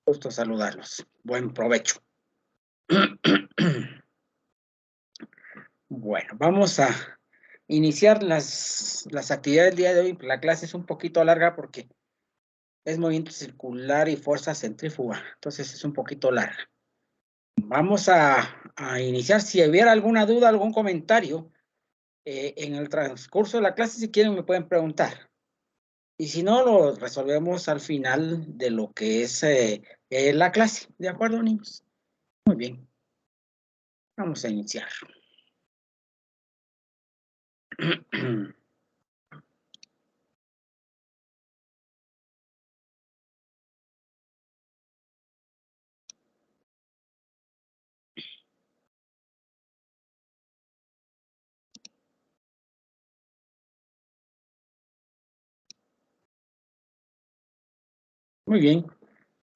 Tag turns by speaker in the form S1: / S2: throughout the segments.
S1: Gusto saludarlos. Buen provecho. Bueno, vamos a iniciar las actividades del día de hoy. La clase es un poquito larga porque es movimiento circular y fuerza centrífuga. Entonces es un poquito larga. Vamos a iniciar. Si hubiera alguna duda, algún comentario en el transcurso de la clase, si quieren me pueden preguntar. Y si no, lo resolvemos al final de lo que es la clase. ¿De acuerdo, niños? Muy bien. Vamos a iniciar. Muy bien.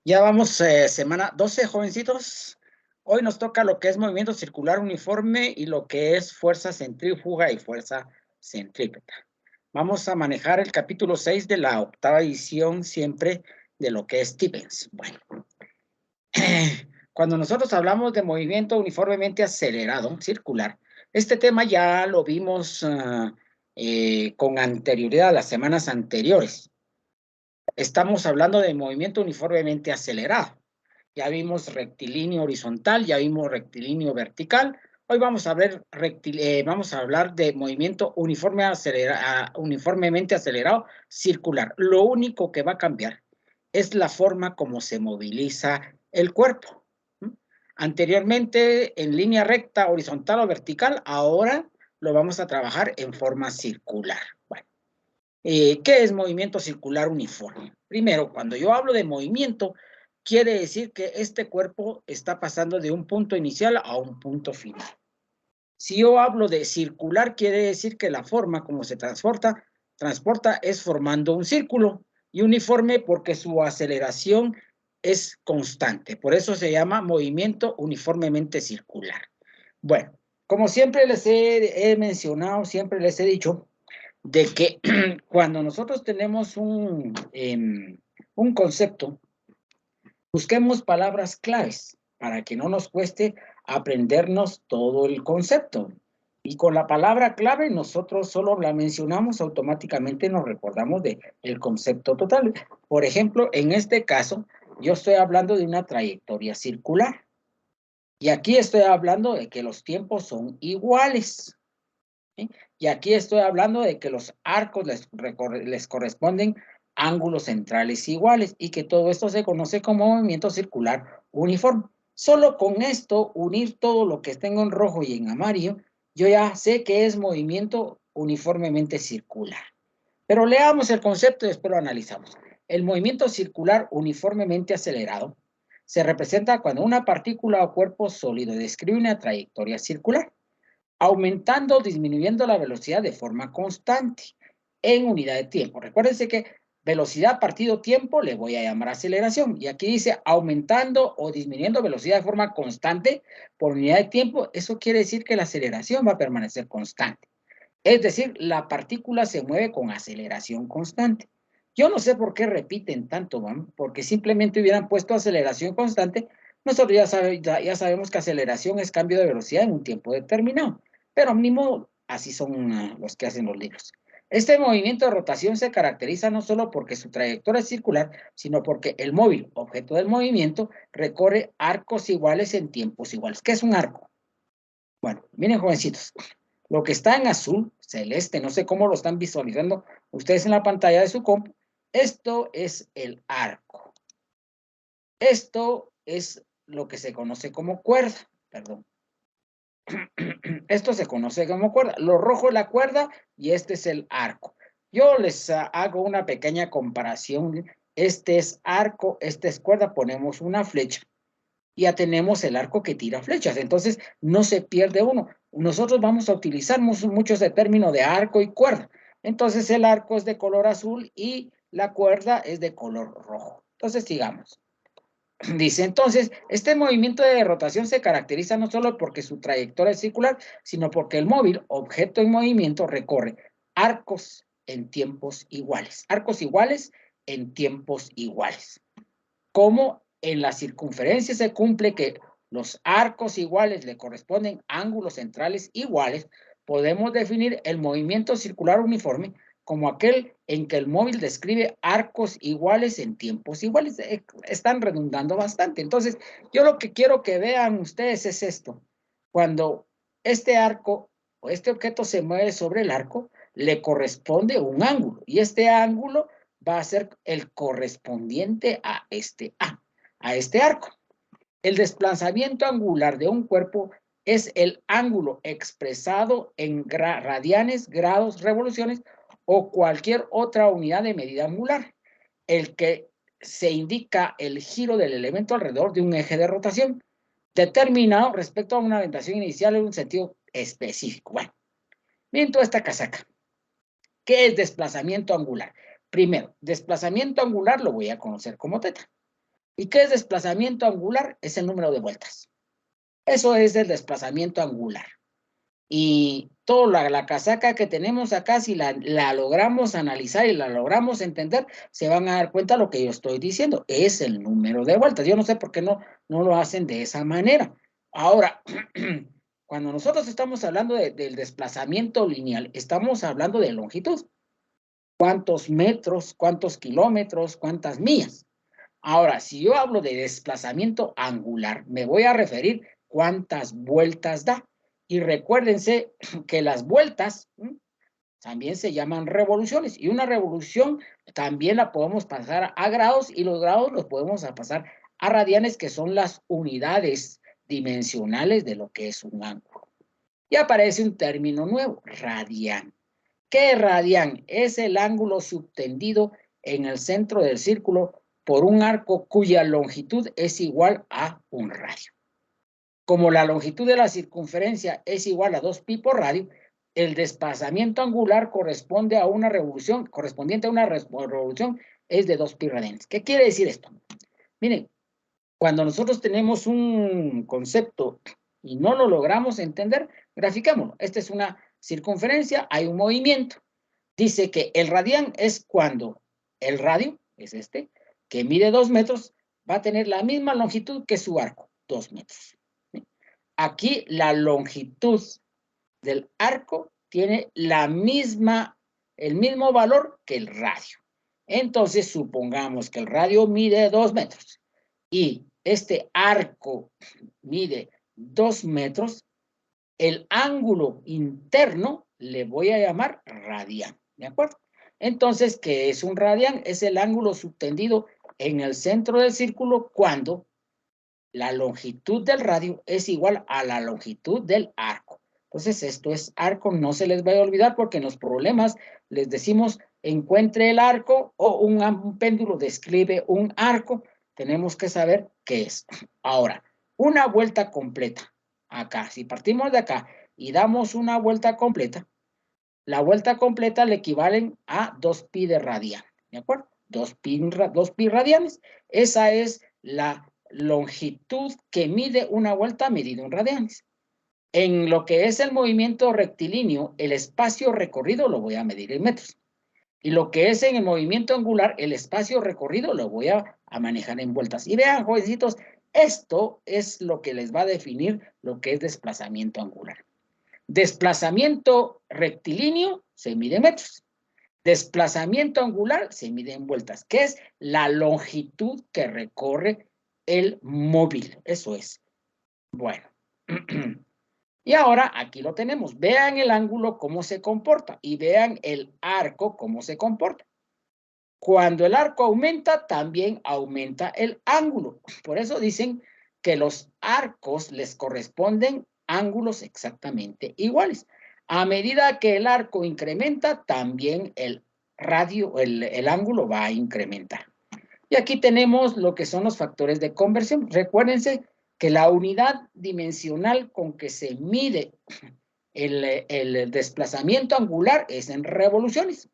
S1: Ya vamos semana 12, jovencitos. Hoy nos toca lo que es movimiento circular uniforme y lo que es fuerza centrífuga y fuerza centrípeta. Vamos a manejar el capítulo 6 de la octava edición siempre de lo que es Stevens. Bueno, cuando nosotros hablamos de movimiento uniformemente acelerado, circular, este tema ya lo vimos con anterioridad, las semanas anteriores. Estamos hablando de movimiento uniformemente acelerado. Ya vimos rectilíneo horizontal, ya vimos rectilíneo vertical. Hoy vamos a ver vamos a hablar de movimiento uniformemente acelerado circular. Lo único que va a cambiar es la forma como se moviliza el cuerpo. Anteriormente en línea recta, horizontal o vertical, ahora lo vamos a trabajar en forma circular. Bueno. ¿Qué es movimiento circular uniforme? Primero, cuando yo hablo de movimiento, quiere decir que este cuerpo está pasando de un punto inicial a un punto final. Si yo hablo de circular, quiere decir que la forma como se transporta es formando un círculo, y uniforme porque su aceleración es constante. Por eso se llama movimiento uniformemente circular. Bueno, como siempre les he mencionado, siempre les he dicho, de que cuando nosotros tenemos un concepto, busquemos palabras claves para que no nos cueste aprendernos todo el concepto. Y con la palabra clave nosotros solo la mencionamos, automáticamente nos recordamos del concepto total. Por ejemplo, en este caso, yo estoy hablando de una trayectoria circular. Y aquí estoy hablando de que los tiempos son iguales. ¿Sí? Y aquí estoy hablando de que los arcos les corresponden ángulos centrales iguales y que todo esto se conoce como movimiento circular uniforme. Solo con esto, unir todo lo que tengo en rojo y en amarillo, yo ya sé que es movimiento uniformemente circular. Pero leamos el concepto y después lo analizamos. El movimiento circular uniformemente acelerado se representa cuando una partícula o cuerpo sólido describe una trayectoria circular, aumentando o disminuyendo la velocidad de forma constante en unidad de tiempo. Recuérdense que velocidad partido tiempo le voy a llamar aceleración. Y aquí dice aumentando o disminuyendo velocidad de forma constante por unidad de tiempo. Eso quiere decir que la aceleración va a permanecer constante. Es decir, la partícula se mueve con aceleración constante. Yo no sé por qué repiten tanto, ¿no? Porque simplemente hubieran puesto aceleración constante. Nosotros ya sabemos que aceleración es cambio de velocidad en un tiempo determinado. Pero mínimo, así son los que hacen los libros. Este movimiento de rotación se caracteriza no solo porque su trayectoria es circular, sino porque el móvil, objeto del movimiento, recorre arcos iguales en tiempos iguales. ¿Qué es un arco? Bueno, miren, jovencitos, lo que está en azul, celeste, no sé cómo lo están visualizando ustedes en la pantalla de su compu, esto es el arco. Esto es lo que se conoce como cuerda, perdón. Esto se conoce como cuerda. Lo rojo es la cuerda y este es el arco. Yo les hago una pequeña comparación. Este es arco, este es cuerda, ponemos una flecha. Ya tenemos el arco que tira flechas, entonces no se pierde uno. Nosotros vamos a utilizar mucho ese término de arco y cuerda. Entonces el arco es de color azul y la cuerda es de color rojo. Entonces sigamos. Dice entonces, este movimiento de rotación se caracteriza no solo porque su trayectoria es circular, sino porque el móvil, objeto en movimiento, recorre arcos en tiempos iguales. Arcos iguales en tiempos iguales. Como en la circunferencia se cumple que los arcos iguales le corresponden ángulos centrales iguales, podemos definir el movimiento circular uniforme como aquel en que el móvil describe arcos iguales en tiempos iguales. Están redundando bastante. Entonces, yo lo que quiero que vean ustedes es esto. Cuando este arco o este objeto se mueve sobre el arco, le corresponde un ángulo. Y este ángulo va a ser el correspondiente a este arco. El desplazamiento angular de un cuerpo es el ángulo expresado en radianes, grados, revoluciones o cualquier otra unidad de medida angular, el que se indica el giro del elemento alrededor de un eje de rotación determinado respecto a una orientación inicial en un sentido específico. Bueno, miren toda esta casaca. ¿Qué es desplazamiento angular? Primero, desplazamiento angular lo voy a conocer como teta. ¿Y qué es desplazamiento angular? Es el número de vueltas. Eso es el desplazamiento angular. Y toda la casaca que tenemos acá, si la logramos analizar y la logramos entender, se van a dar cuenta de lo que yo estoy diciendo. Es el número de vueltas. Yo no sé por qué no lo hacen de esa manera. Ahora, cuando nosotros estamos hablando del desplazamiento lineal, estamos hablando de longitud. ¿Cuántos metros, cuántos kilómetros, cuántas millas? Ahora, si yo hablo de desplazamiento angular, me voy a referir cuántas vueltas da. Y recuérdense que las vueltas también se llaman revoluciones. Y una revolución también la podemos pasar a grados y los grados los podemos pasar a radianes, que son las unidades dimensionales de lo que es un ángulo. Y aparece un término nuevo, radián. ¿Qué radián? Es el ángulo subtendido en el centro del círculo por un arco cuya longitud es igual a un radio. Como la longitud de la circunferencia es igual a 2pi por radio, el desplazamiento angular correspondiente a una revolución es de 2pi radianes. ¿Qué quiere decir esto? Miren, cuando nosotros tenemos un concepto y no lo logramos entender, graficémoslo. Esta es una circunferencia, hay un movimiento. Dice que el radián es cuando el radio, es este, que mide 2 metros, va a tener la misma longitud que su arco, 2 metros. Aquí la longitud del arco tiene el mismo valor que el radio. Entonces, supongamos que el radio mide 2 metros y este arco mide 2 metros, el ángulo interno le voy a llamar radián, ¿de acuerdo? Entonces, ¿qué es un radián? Es el ángulo subtendido en el centro del círculo cuando la longitud del radio es igual a la longitud del arco. Entonces, esto es arco, no se les vaya a olvidar porque en los problemas les decimos encuentre el arco o un péndulo describe un arco. Tenemos que saber qué es. Ahora, una vuelta completa. Acá, si partimos de acá y damos una vuelta completa, la vuelta completa le equivalen a 2pi de radian, ¿de acuerdo? 2pi radianes. Esa es la longitud que mide una vuelta medida en radianes. En lo que es el movimiento rectilíneo, el espacio recorrido lo voy a medir en metros. Y lo que es en el movimiento angular, el espacio recorrido lo voy a manejar en vueltas. Y vean, jovencitos, esto es lo que les va a definir lo que es desplazamiento angular. Desplazamiento rectilíneo se mide en metros. Desplazamiento angular se mide en vueltas, que es la longitud que recorre el móvil. Eso es. Bueno. Y ahora aquí lo tenemos. Vean el ángulo cómo se comporta y vean el arco cómo se comporta. Cuando el arco aumenta, también aumenta el ángulo. Por eso dicen que los arcos les corresponden ángulos exactamente iguales. A medida que el arco incrementa, también el radio, el ángulo va a incrementar. Y aquí tenemos lo que son los factores de conversión. Recuérdense que la unidad dimensional con que se mide el desplazamiento angular es en revoluciones.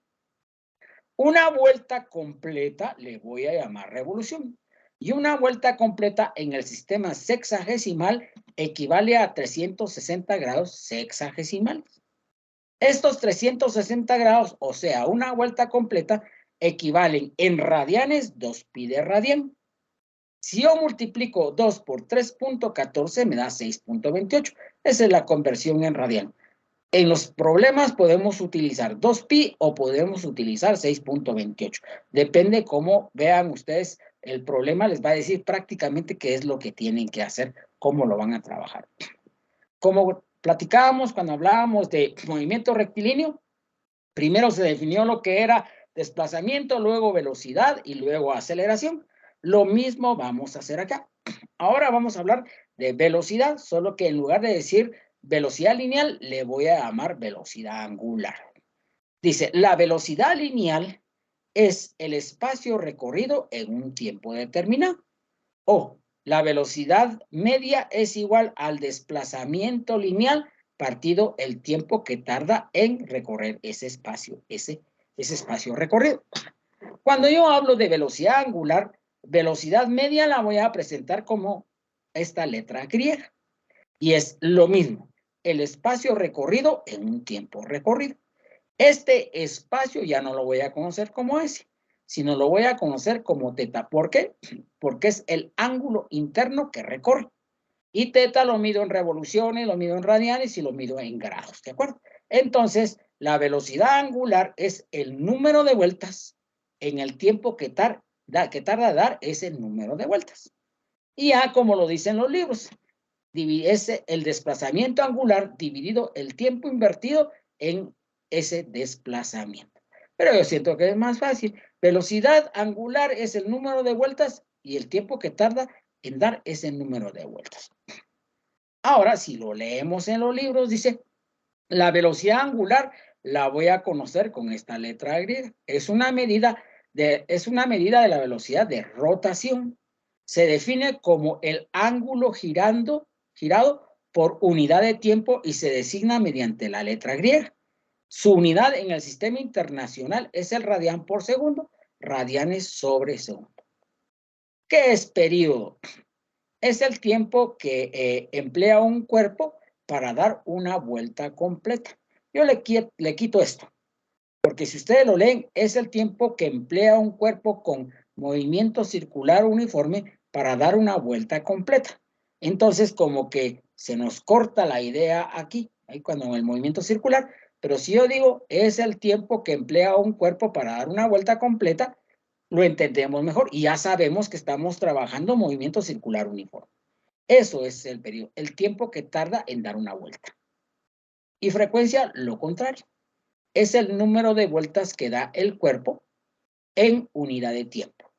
S1: Una vuelta completa le voy a llamar revolución. Y una vuelta completa en el sistema sexagesimal equivale a 360 grados sexagesimales. Estos 360 grados, o sea, una vuelta completa, equivalen en radianes 2pi de radián. Si yo multiplico 2 por 3.14 me da 6.28. Esa es la conversión en radian. En los problemas podemos utilizar 2pi o podemos utilizar 6.28. Depende cómo vean ustedes el problema, les va a decir prácticamente qué es lo que tienen que hacer, cómo lo van a trabajar. Como platicábamos cuando hablábamos de movimiento rectilíneo, primero se definió lo que era desplazamiento, luego velocidad y luego aceleración. Lo mismo vamos a hacer acá. Ahora vamos a hablar de velocidad, solo que en lugar de decir velocidad lineal, le voy a llamar velocidad angular. Dice, la velocidad lineal es el espacio recorrido en un tiempo determinado. O la velocidad media es igual al desplazamiento lineal partido el tiempo que tarda en recorrer ese espacio, ese espacio recorrido. Cuando yo hablo de velocidad angular, velocidad media la voy a presentar como esta letra griega. Y es lo mismo, el espacio recorrido en un tiempo recorrido. Este espacio ya no lo voy a conocer como ese, sino lo voy a conocer como teta. ¿Por qué? Porque es el ángulo interno que recorre. Y teta lo mido en revoluciones, lo mido en radianes y lo mido en grados, ¿de acuerdo? Entonces, la velocidad angular es el número de vueltas en el tiempo que tarda dar ese número de vueltas. Y ya como lo dicen los libros, es el desplazamiento angular dividido el tiempo invertido en ese desplazamiento. Pero yo siento que es más fácil. Velocidad angular es el número de vueltas y el tiempo que tarda en dar ese número de vueltas. Ahora, si lo leemos en los libros, dice, la velocidad angular la voy a conocer con esta letra griega. Es una medida de la velocidad de rotación. Se define como el ángulo girado por unidad de tiempo y se designa mediante la letra griega. Su unidad en el sistema internacional es el radián por segundo, radianes sobre segundo. ¿Qué es periodo? Es el tiempo que emplea un cuerpo para dar una vuelta completa. Yo le quito esto, porque si ustedes lo leen, es el tiempo que emplea un cuerpo con movimiento circular uniforme para dar una vuelta completa. Entonces, como que se nos corta la idea aquí, ahí cuando en el movimiento circular, pero si yo digo, es el tiempo que emplea un cuerpo para dar una vuelta completa, lo entendemos mejor y ya sabemos que estamos trabajando movimiento circular uniforme. Eso es el periodo, el tiempo que tarda en dar una vuelta. Y frecuencia, lo contrario. Es el número de vueltas que da el cuerpo en unidad de tiempo.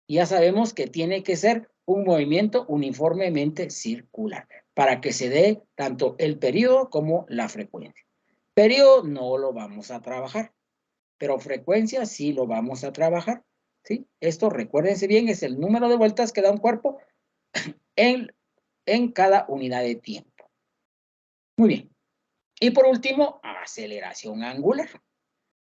S1: Ya sabemos que tiene que ser un movimiento uniformemente circular para que se dé tanto el periodo como la frecuencia. Periodo no lo vamos a trabajar, pero frecuencia sí lo vamos a trabajar. ¿Sí? Esto, recuérdense bien, es el número de vueltas que da un cuerpo en cada unidad de tiempo. Muy bien. Y por último, aceleración angular.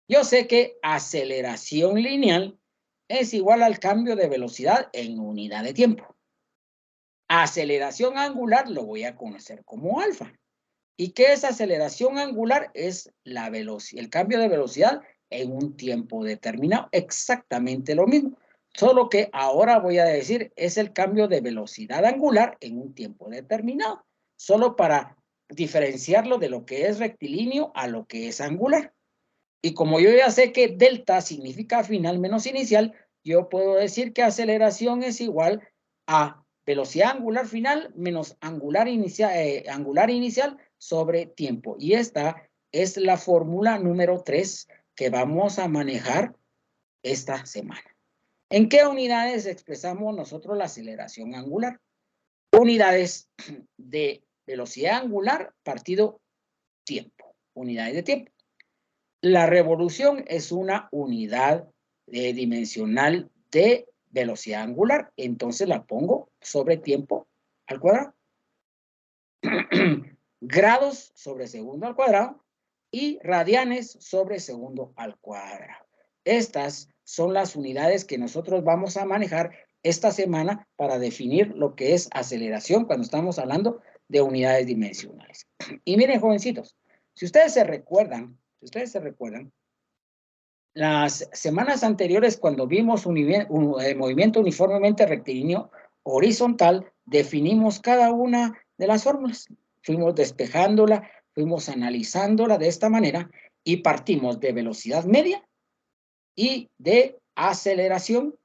S1: Yo sé que aceleración lineal es igual al cambio de velocidad en unidad de tiempo. Aceleración angular lo voy a conocer como alfa. ¿Y qué es aceleración angular? Es la el cambio de velocidad en un tiempo determinado. Exactamente lo mismo. Solo que ahora voy a decir es el cambio de velocidad angular en un tiempo determinado. Solo para diferenciarlo de lo que es rectilíneo a lo que es angular. Y como yo ya sé que delta significa final menos inicial, yo puedo decir que aceleración es igual a velocidad angular final menos angular inicial sobre tiempo. Y esta es la fórmula número 3 que vamos a manejar esta semana. ¿En qué unidades expresamos nosotros la aceleración angular? Unidades de velocidad angular partido tiempo. Unidades de tiempo. La revolución es una unidad dimensional de velocidad angular. Entonces la pongo sobre tiempo al cuadrado. Grados sobre segundo al cuadrado y radianes sobre segundo al cuadrado. Estas son las unidades que nosotros vamos a manejar esta semana para definir lo que es aceleración cuando estamos hablando de unidades dimensionales. Y miren, jovencitos, si ustedes se recuerdan, Las semanas anteriores, cuando vimos un movimiento uniformemente rectilíneo horizontal, definimos cada una de las fórmulas. Fuimos despejándola, fuimos analizándola de esta manera y partimos de velocidad media y de aceleración.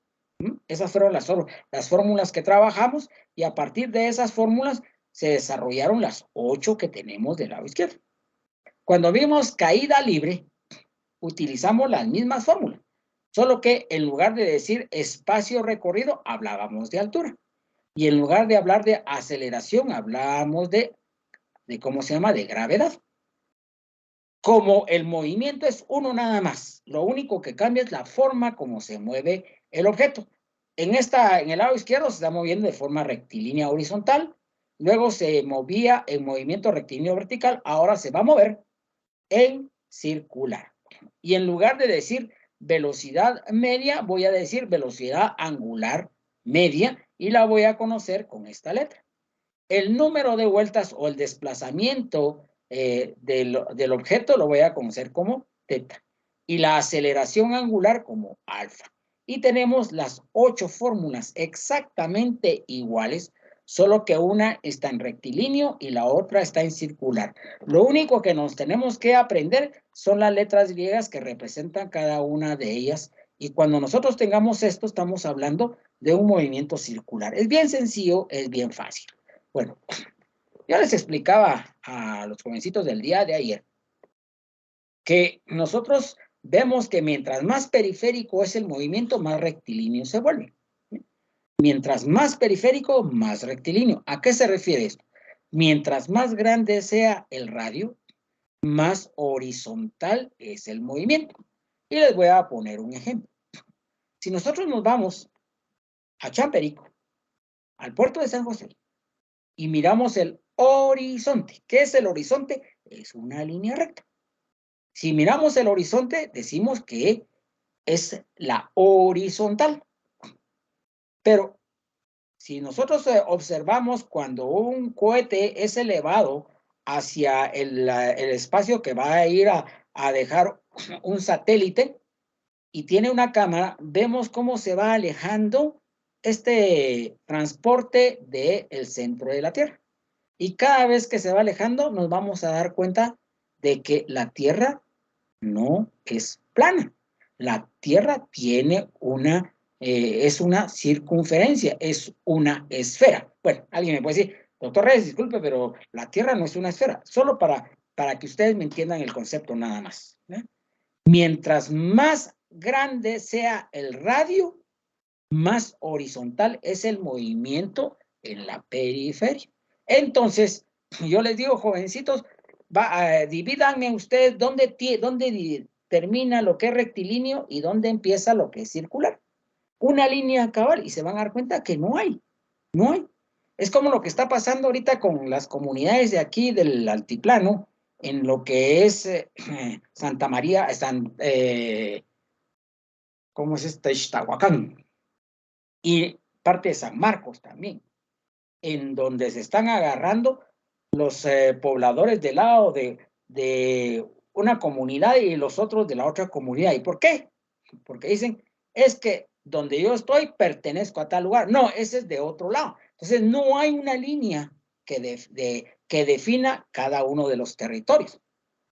S1: Esas fueron las fórmulas que trabajamos y a partir de esas fórmulas se desarrollaron las 8 que tenemos del lado izquierdo. Cuando vimos caída libre, utilizamos las mismas fórmulas, solo que en lugar de decir espacio recorrido, hablábamos de altura. Y en lugar de hablar de aceleración, hablábamos de ¿cómo se llama? De gravedad. Como el movimiento es uno nada más, lo único que cambia es la forma como se mueve el objeto. En el lado izquierdo se está moviendo de forma rectilínea horizontal, luego se movía en movimiento rectilíneo vertical, ahora se va a mover en circular. Y en lugar de decir velocidad media, voy a decir velocidad angular media y la voy a conocer con esta letra. El número de vueltas o el desplazamiento del objeto lo voy a conocer como teta y la aceleración angular como alfa. Y tenemos las 8 fórmulas exactamente iguales, solo que una está en rectilíneo y la otra está en circular. Lo único que nos tenemos que aprender son las letras griegas que representan cada una de ellas. Y cuando nosotros tengamos esto, estamos hablando de un movimiento circular. Es bien sencillo, es bien fácil. Bueno, yo les explicaba a los jovencitos del día de ayer que nosotros vemos que mientras más periférico es el movimiento, más rectilíneo se vuelve. Mientras más periférico, más rectilíneo. ¿A qué se refiere esto? Mientras más grande sea el radio, más horizontal es el movimiento. Y les voy a poner un ejemplo. Si nosotros nos vamos a Champerico, al puerto de San José, y miramos el horizonte. ¿Qué es el horizonte? Es una línea recta. Si miramos el horizonte, decimos que es la horizontal. Pero si nosotros observamos cuando un cohete es elevado hacia el espacio que va a ir a dejar un satélite y tiene una cámara, vemos cómo se va alejando este transporte del centro de la Tierra. Y cada vez que se va alejando, nos vamos a dar cuenta de que la Tierra no es plana. La Tierra tiene es una circunferencia, es una esfera. Bueno, alguien me puede decir, doctor Reyes, disculpe, pero la Tierra no es una esfera. Solo para que ustedes me entiendan el concepto nada más. Mientras más grande sea el radio, más horizontal es el movimiento en la periferia. Entonces, yo les digo, jovencitos, divídanme ustedes dónde termina lo que es rectilíneo y dónde empieza lo que es circular. Una línea cabal y se van a dar cuenta que no hay. Es como lo que está pasando ahorita con las comunidades de aquí del altiplano, en lo que es Santa María, ¿cómo es este? Ixtahuacán. Y parte de San Marcos también, en donde se están agarrando los pobladores del lado de una comunidad y los otros de la otra comunidad. ¿Y por qué? Porque dicen, es que donde yo estoy pertenezco a tal lugar. No, ese es de otro lado. Entonces, no hay una línea que defina cada uno de los territorios.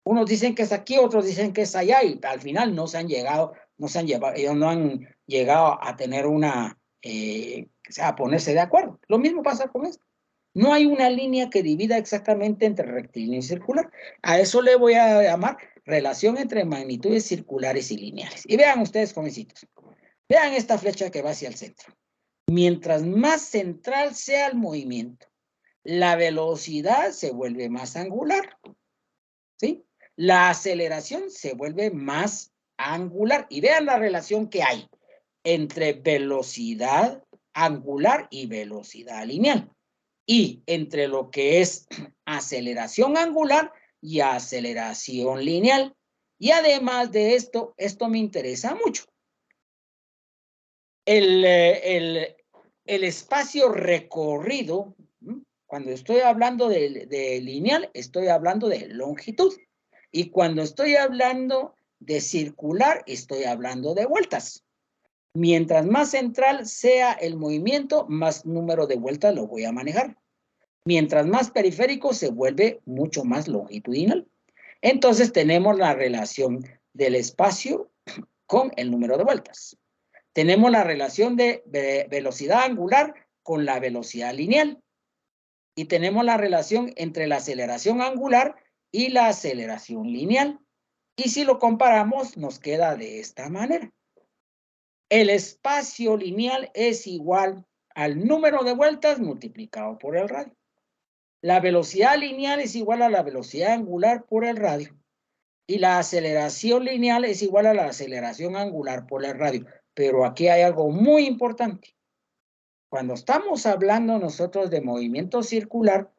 S1: Unos dicen que es aquí, otros dicen que es allá, y al final no han llegado a tener a ponerse de acuerdo. Lo mismo pasa con esto. No hay una línea que divida exactamente entre rectilíneo y circular. A eso le voy a llamar relación entre magnitudes circulares y lineales. Y vean ustedes, jovencitos, vean esta flecha que va hacia el centro. Mientras más central sea el movimiento, la velocidad se vuelve más angular, ¿sí? La aceleración se vuelve más angular. Y vean la relación que hay entre velocidad angular y velocidad lineal. Y entre lo que es aceleración angular y aceleración lineal. Y además de esto me interesa mucho. El espacio recorrido, cuando estoy hablando de lineal, estoy hablando de longitud. Y cuando estoy hablando de circular estoy hablando de vueltas. Mientras más central sea el movimiento, más número de vueltas lo voy a manejar. Mientras más periférico se vuelve mucho más longitudinal. Entonces tenemos la relación del espacio con el número de vueltas. Tenemos la relación de velocidad angular con la velocidad lineal. Y tenemos la relación entre la aceleración angular y la aceleración lineal. Y si lo comparamos, nos queda de esta manera. El espacio lineal es igual al número de vueltas multiplicado por el radio. La velocidad lineal es igual a la velocidad angular por el radio. Y la aceleración lineal es igual a la aceleración angular por el radio. Pero aquí hay algo muy importante. Cuando estamos hablando nosotros de movimiento circular,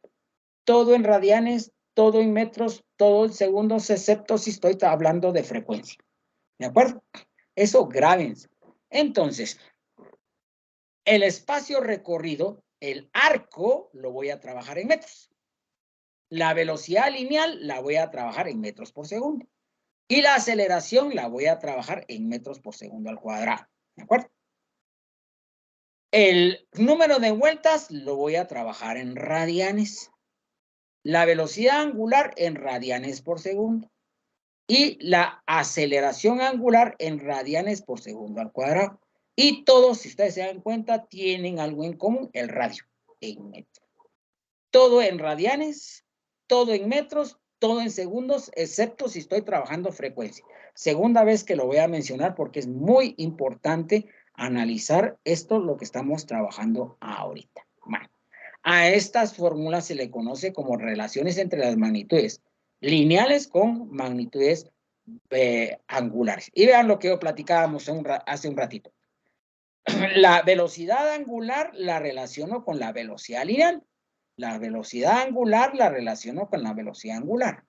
S1: todo en radianes, todo en metros, todo en segundos, excepto si estoy hablando de frecuencia. ¿De acuerdo? Eso grábense. Entonces, el espacio recorrido, el arco, lo voy a trabajar en metros. La velocidad lineal la voy a trabajar en metros por segundo. Y la aceleración la voy a trabajar en metros por segundo al cuadrado. ¿De acuerdo? El número de vueltas lo voy a trabajar en radianes. La velocidad angular en radianes por segundo. Y la aceleración angular en radianes por segundo al cuadrado. Y todos, si ustedes se dan cuenta, tienen algo en común, el radio en metros. Todo en radianes, todo en metros, todo en segundos, excepto si estoy trabajando frecuencia. Segunda vez que lo voy a mencionar porque es muy importante analizar esto, lo que estamos trabajando ahorita. Bueno, a estas fórmulas se le conoce como relaciones entre las magnitudes lineales con magnitudes angulares. Y vean lo que platicábamos hace un ratito. La velocidad angular la relaciono con la velocidad lineal. La velocidad angular la relaciono con la velocidad angular.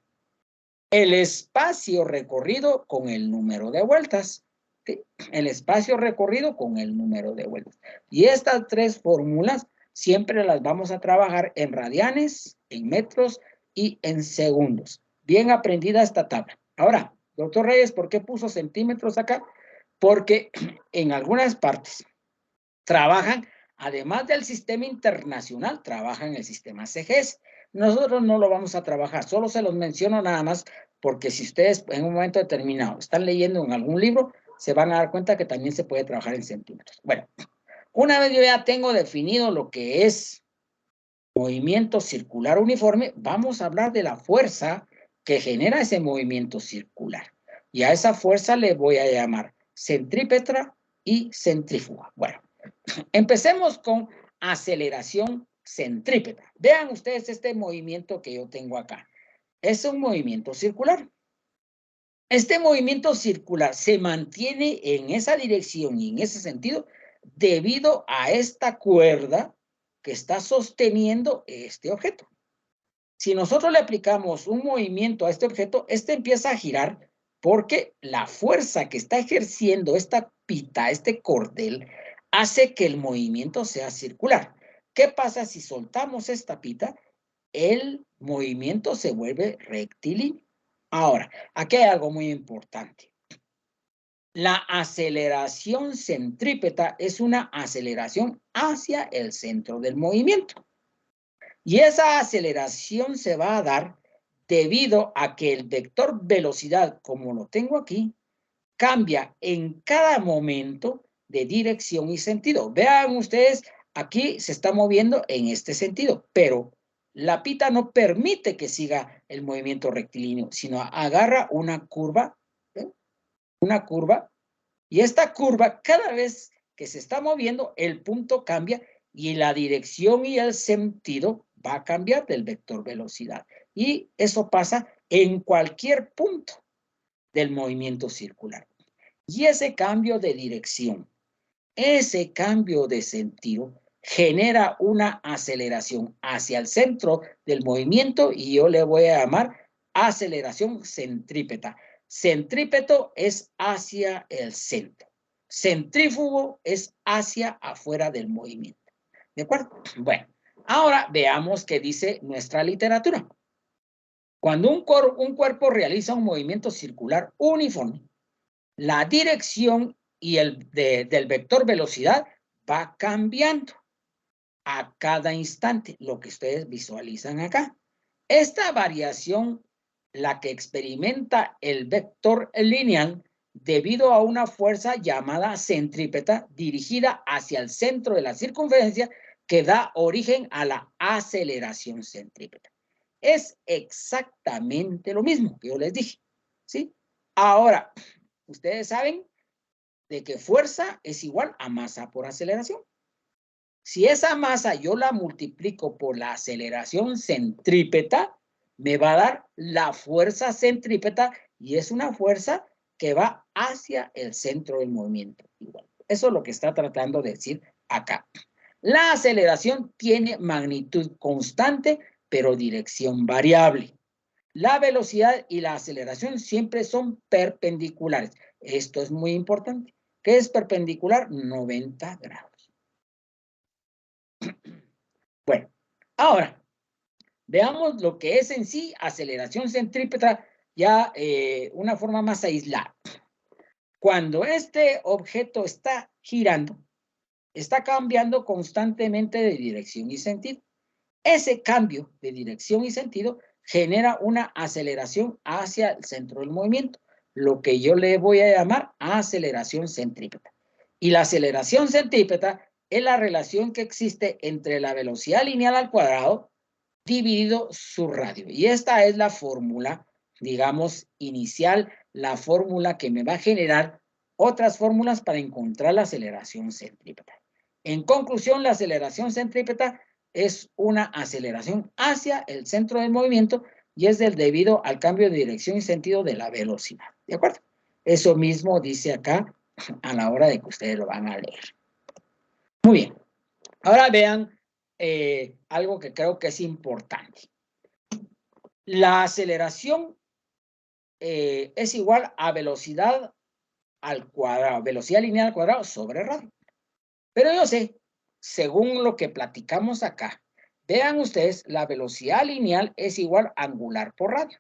S1: El espacio recorrido con el número de vueltas. ¿Sí? El espacio recorrido con el número de vueltas. Y estas tres fórmulas siempre las vamos a trabajar en radianes, en metros y en segundos. Bien aprendida esta tabla. Ahora, doctor Reyes, ¿por qué puso centímetros acá? Porque en algunas partes trabajan, además del sistema internacional, trabajan el sistema CGS. Nosotros no lo vamos a trabajar, solo se los menciono nada más porque si ustedes en un momento determinado están leyendo en algún libro, se van a dar cuenta que también se puede trabajar en centímetros. Bueno, una vez yo ya tengo definido lo que es movimiento circular uniforme, vamos a hablar de la fuerza que genera ese movimiento circular. Y a esa fuerza le voy a llamar centrípeta y centrífuga. Bueno, empecemos con aceleración centrípeta. Vean ustedes este movimiento que yo tengo acá. Es un movimiento circular. Este movimiento circular se mantiene en esa dirección y en ese sentido debido a esta cuerda que está sosteniendo este objeto. Si nosotros le aplicamos un movimiento a este objeto, este empieza a girar porque la fuerza que está ejerciendo esta pita, este cordel, hace que el movimiento sea circular. ¿Qué pasa si soltamos esta pita? El movimiento se vuelve rectilíneo. Ahora, aquí hay algo muy importante. La aceleración centrípeta es una aceleración hacia el centro del movimiento. Y esa aceleración se va a dar debido a que el vector velocidad, como lo tengo aquí, cambia en cada momento de dirección y sentido. Vean ustedes, aquí se está moviendo en este sentido, pero la pita no permite que siga el movimiento rectilíneo, sino agarra una curva, ¿eh? Una curva, y esta curva, cada vez que se está moviendo, el punto cambia y la dirección y el sentido va a cambiar del vector velocidad. Y eso pasa en cualquier punto del movimiento circular. Y ese cambio de dirección, ese cambio de sentido, genera una aceleración hacia el centro del movimiento y yo le voy a llamar aceleración centrípeta. Centrípeto es hacia el centro. Centrífugo es hacia afuera del movimiento. ¿De acuerdo? Bueno, ahora veamos qué dice nuestra literatura. Cuando un cuerpo realiza un movimiento circular uniforme, la dirección y del vector velocidad va cambiando a cada instante, lo que ustedes visualizan acá. Esta variación, la que experimenta el vector lineal, debido a una fuerza llamada centrípeta dirigida hacia el centro de la circunferencia que da origen a la aceleración centrípeta. Es exactamente lo mismo que yo les dije, ¿sí? Ahora, ustedes saben de que fuerza es igual a masa por aceleración. Si esa masa yo la multiplico por la aceleración centrípeta, me va a dar la fuerza centrípeta y es una fuerza que va hacia el centro del movimiento. Igual. Eso es lo que está tratando de decir acá. La aceleración tiene magnitud constante, pero dirección variable. La velocidad y la aceleración siempre son perpendiculares. Esto es muy importante. ¿Qué es perpendicular? 90 grados. Bueno, ahora, veamos lo que es en sí aceleración centrípeta, ya una forma más aislada. Cuando este objeto está girando, está cambiando constantemente de dirección y sentido. Ese cambio de dirección y sentido genera una aceleración hacia el centro del movimiento, lo que yo le voy a llamar aceleración centrípeta. Y la aceleración centrípeta es la relación que existe entre la velocidad lineal al cuadrado dividido su radio. Y esta es la fórmula, digamos, inicial, la fórmula que me va a generar otras fórmulas para encontrar la aceleración centrípeta. En conclusión, la aceleración centrípeta es una aceleración hacia el centro del movimiento y es debido al cambio de dirección y sentido de la velocidad. ¿De acuerdo? Eso mismo dice acá a la hora de que ustedes lo van a leer. Muy bien. Ahora vean algo que creo que es importante. La aceleración es igual a velocidad al cuadrado, velocidad lineal al cuadrado sobre radio. Pero yo sé, según lo que platicamos acá, vean ustedes, la velocidad lineal es igual a angular por radio.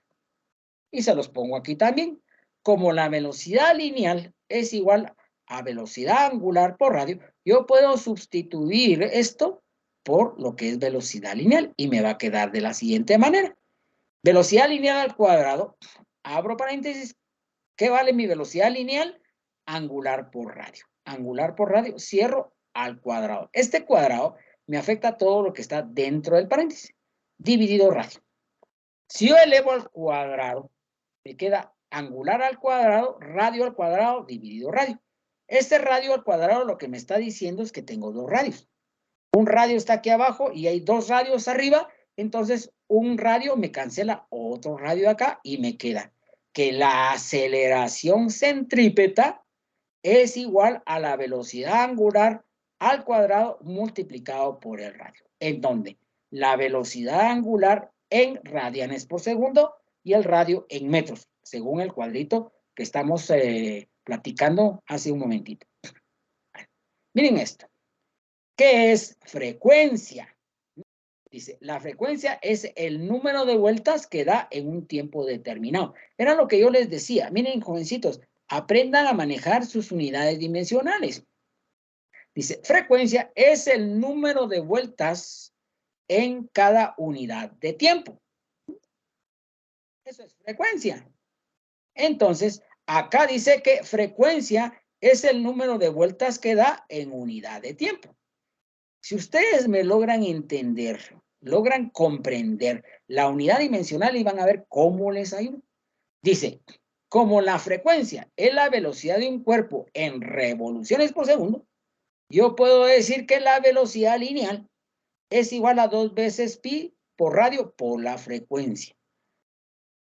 S1: Y se los pongo aquí también. Como la velocidad lineal es igual a velocidad angular por radio, yo puedo sustituir esto por lo que es velocidad lineal y me va a quedar de la siguiente manera. Velocidad lineal al cuadrado, abro paréntesis, ¿qué vale mi velocidad lineal? Angular por radio. Angular por radio, cierro al cuadrado. Este cuadrado me afecta todo lo que está dentro del paréntesis, dividido radio. Si yo elevo al cuadrado, me queda angular al cuadrado, radio al cuadrado, dividido radio. Este radio al cuadrado lo que me está diciendo es que tengo dos radios. Un radio está aquí abajo y hay dos radios arriba, entonces un radio me cancela otro radio acá y me queda que la aceleración centrípeta es igual a la velocidad angular al cuadrado multiplicado por el radio. ¿En dónde? La velocidad angular en radianes por segundo y el radio en metros, según el cuadrito que estamos platicando hace un momentito. Miren esto. ¿Qué es frecuencia? Dice, la frecuencia es el número de vueltas que da en un tiempo determinado. Era lo que yo les decía. Miren, jovencitos, aprendan a manejar sus unidades dimensionales. Dice, frecuencia es el número de vueltas en cada unidad de tiempo. Eso es frecuencia. Entonces, acá dice que frecuencia es el número de vueltas que da en unidad de tiempo. Si ustedes me logran entender, logran comprender la unidad dimensional y van a ver cómo les ayuda. Dice, como la frecuencia es la velocidad de un cuerpo en revoluciones por segundo, yo puedo decir que la velocidad lineal es igual a 2 veces pi por radio por la frecuencia.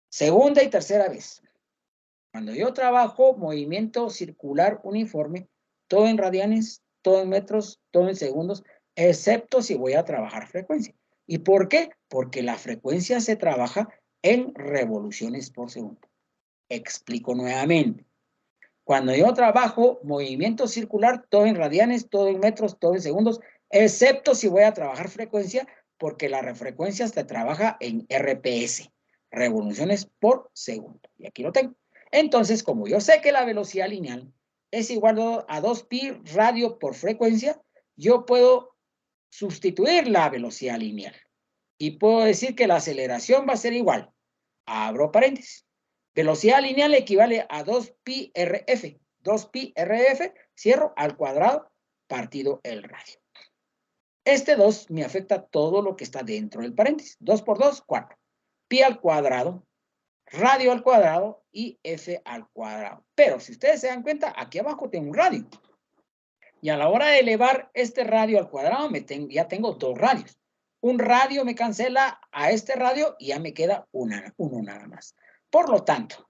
S1: Segunda y tercera vez. Cuando yo trabajo movimiento circular uniforme, todo en radianes, todo en metros, todo en segundos, excepto si voy a trabajar frecuencia. ¿Y por qué? Porque la frecuencia se trabaja en revoluciones por segundo. Explico nuevamente. Cuando yo trabajo movimiento circular, todo en radianes, todo en metros, todo en segundos, excepto si voy a trabajar frecuencia, porque la frecuencia se trabaja en RPS, revoluciones por segundo. Y aquí lo tengo. Entonces, como yo sé que la velocidad lineal es igual a 2pi radio por frecuencia, yo puedo sustituir la velocidad lineal. Y puedo decir que la aceleración va a ser igual. Abro paréntesis. Velocidad lineal equivale a 2pi rf. 2pi rf, cierro, al cuadrado, partido el radio. Este 2 me afecta todo lo que está dentro del paréntesis. 2 por 2, 4. Pi al cuadrado, radio al cuadrado y f al cuadrado. Pero si ustedes se dan cuenta, aquí abajo tengo un radio. Y a la hora de elevar este radio al cuadrado, ya tengo dos radios. Un radio me cancela a este radio y ya me queda uno nada más. Por lo tanto,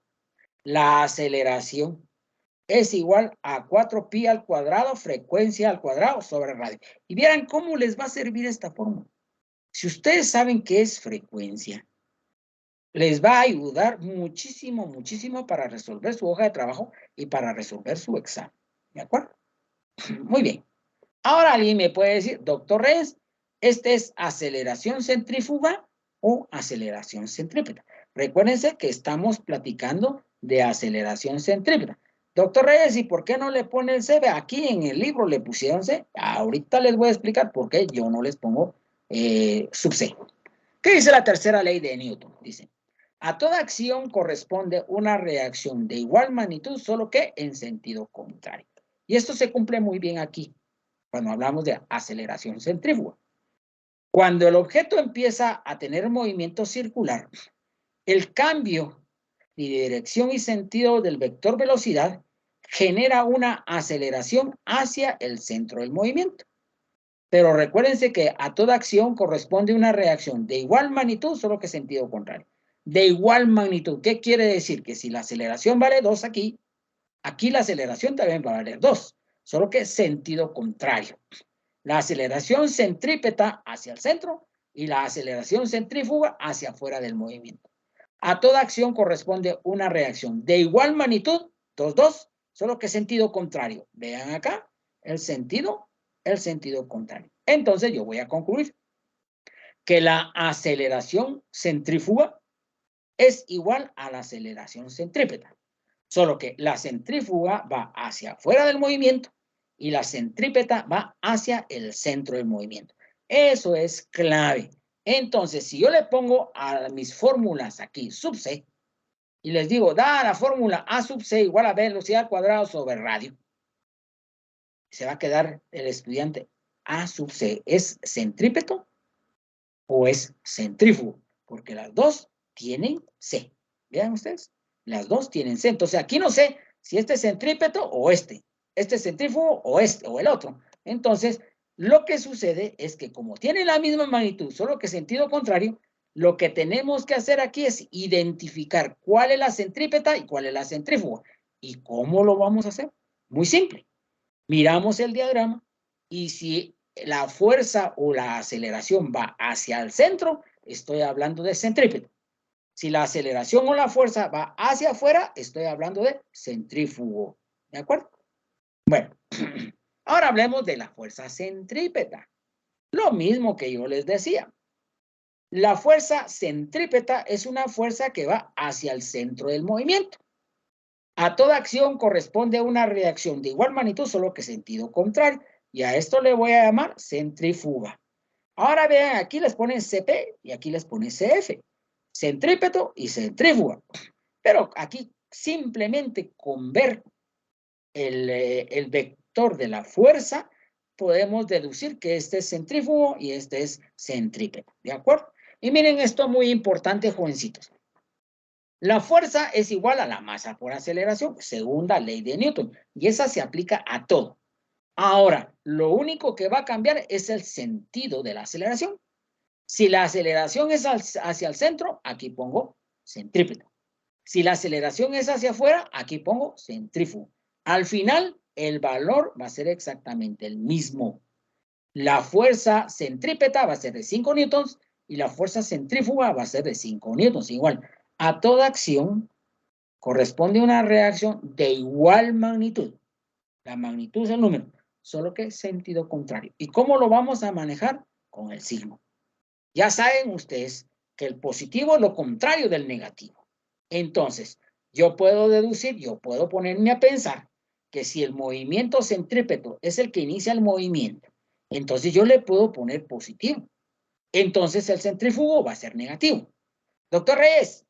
S1: la aceleración es igual a 4pi al cuadrado, frecuencia al cuadrado sobre radio. Y vieran cómo les va a servir esta fórmula. Si ustedes saben qué es frecuencia, les va a ayudar muchísimo, muchísimo para resolver su hoja de trabajo y para resolver su examen. ¿De acuerdo? Muy bien. Ahora alguien me puede decir, doctor Reyes, ¿este es aceleración centrífuga o aceleración centrípeta? Recuérdense que estamos platicando de aceleración centrípeta. Doctor Reyes, ¿y por qué no le pone el C? Aquí en el libro le pusieron C. Ahorita les voy a explicar por qué yo no les pongo sub C. ¿Qué dice la tercera ley de Newton? Dice, a toda acción corresponde una reacción de igual magnitud, solo que en sentido contrario. Y esto se cumple muy bien aquí, cuando hablamos de aceleración centrífuga. Cuando el objeto empieza a tener movimiento circular, el cambio de dirección y sentido del vector velocidad genera una aceleración hacia el centro del movimiento. Pero recuérdense que a toda acción corresponde una reacción de igual magnitud, solo que sentido contrario. De igual magnitud, ¿qué quiere decir? Que si la aceleración vale 2 aquí, aquí la aceleración también va a valer 2, solo que sentido contrario. La aceleración centrípeta hacia el centro y la aceleración centrífuga hacia afuera del movimiento. A toda acción corresponde una reacción de igual magnitud, 2, solo que sentido contrario. Vean acá el sentido contrario. Entonces yo voy a concluir que la aceleración centrífuga es igual a la aceleración centrípeta, solo que la centrífuga va hacia afuera del movimiento y la centrípeta va hacia el centro del movimiento. Eso es clave. Entonces, si yo le pongo a mis fórmulas aquí sub C y les digo, da la fórmula A sub C igual a velocidad al cuadrado sobre radio, se va a quedar el estudiante, A sub C, ¿es centrípeto o es centrífugo? Porque las dos tienen C. Vean ustedes, las dos tienen C. Entonces aquí no sé si este es centrípeto o este es centrífugo o este o el otro. Entonces, lo que sucede es que como tienen la misma magnitud, solo que sentido contrario, lo que tenemos que hacer aquí es identificar cuál es la centrípeta y cuál es la centrífuga. ¿Y cómo lo vamos a hacer? Muy simple. Miramos el diagrama y si la fuerza o la aceleración va hacia el centro, estoy hablando de centrípeto. Si la aceleración o la fuerza va hacia afuera, estoy hablando de centrífugo. ¿De acuerdo? Bueno, ahora hablemos de la fuerza centrípeta. Lo mismo que yo les decía. La fuerza centrípeta es una fuerza que va hacia el centro del movimiento. A toda acción corresponde una reacción de igual magnitud, solo que sentido contrario. Y a esto le voy a llamar centrífuga. Ahora vean, aquí les ponen CP y aquí les ponen CF. Centrípeto y centrífuga. Pero aquí simplemente con ver el vector de la fuerza, podemos deducir que este es centrífugo y este es centrípeto. ¿De acuerdo? Y miren esto muy importante, jovencitos. La fuerza es igual a la masa por aceleración, segunda ley de Newton, y esa se aplica a todo. Ahora, lo único que va a cambiar es el sentido de la aceleración. Si la aceleración es hacia el centro, aquí pongo centrípeto. Si la aceleración es hacia afuera, aquí pongo centrífugo. Al final, el valor va a ser exactamente el mismo. La fuerza centrípeta va a ser de 5 newtons y la fuerza centrífuga va a ser de 5 newtons. Igual, a toda acción corresponde una reacción de igual magnitud. La magnitud es el número, solo que sentido contrario. ¿Y cómo lo vamos a manejar? Con el signo. Ya saben ustedes que el positivo es lo contrario del negativo. Entonces, yo puedo deducir, yo puedo ponerme a pensar que si el movimiento centrípeto es el que inicia el movimiento, entonces yo le puedo poner positivo. Entonces el centrífugo va a ser negativo. Doctor Reyes,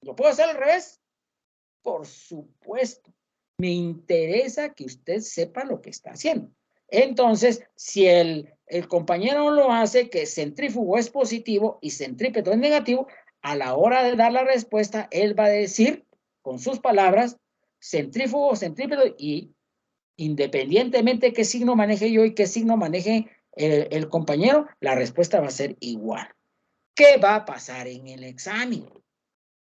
S1: ¿lo puedo hacer al revés? Por supuesto. Me interesa que usted sepa lo que está haciendo. Entonces, si el compañero lo hace, que centrífugo es positivo y centrípeto es negativo, a la hora de dar la respuesta, él va a decir con sus palabras centrífugo, centrípeto, y independientemente qué signo maneje yo y qué signo maneje el compañero, la respuesta va a ser igual. ¿Qué va a pasar en el examen?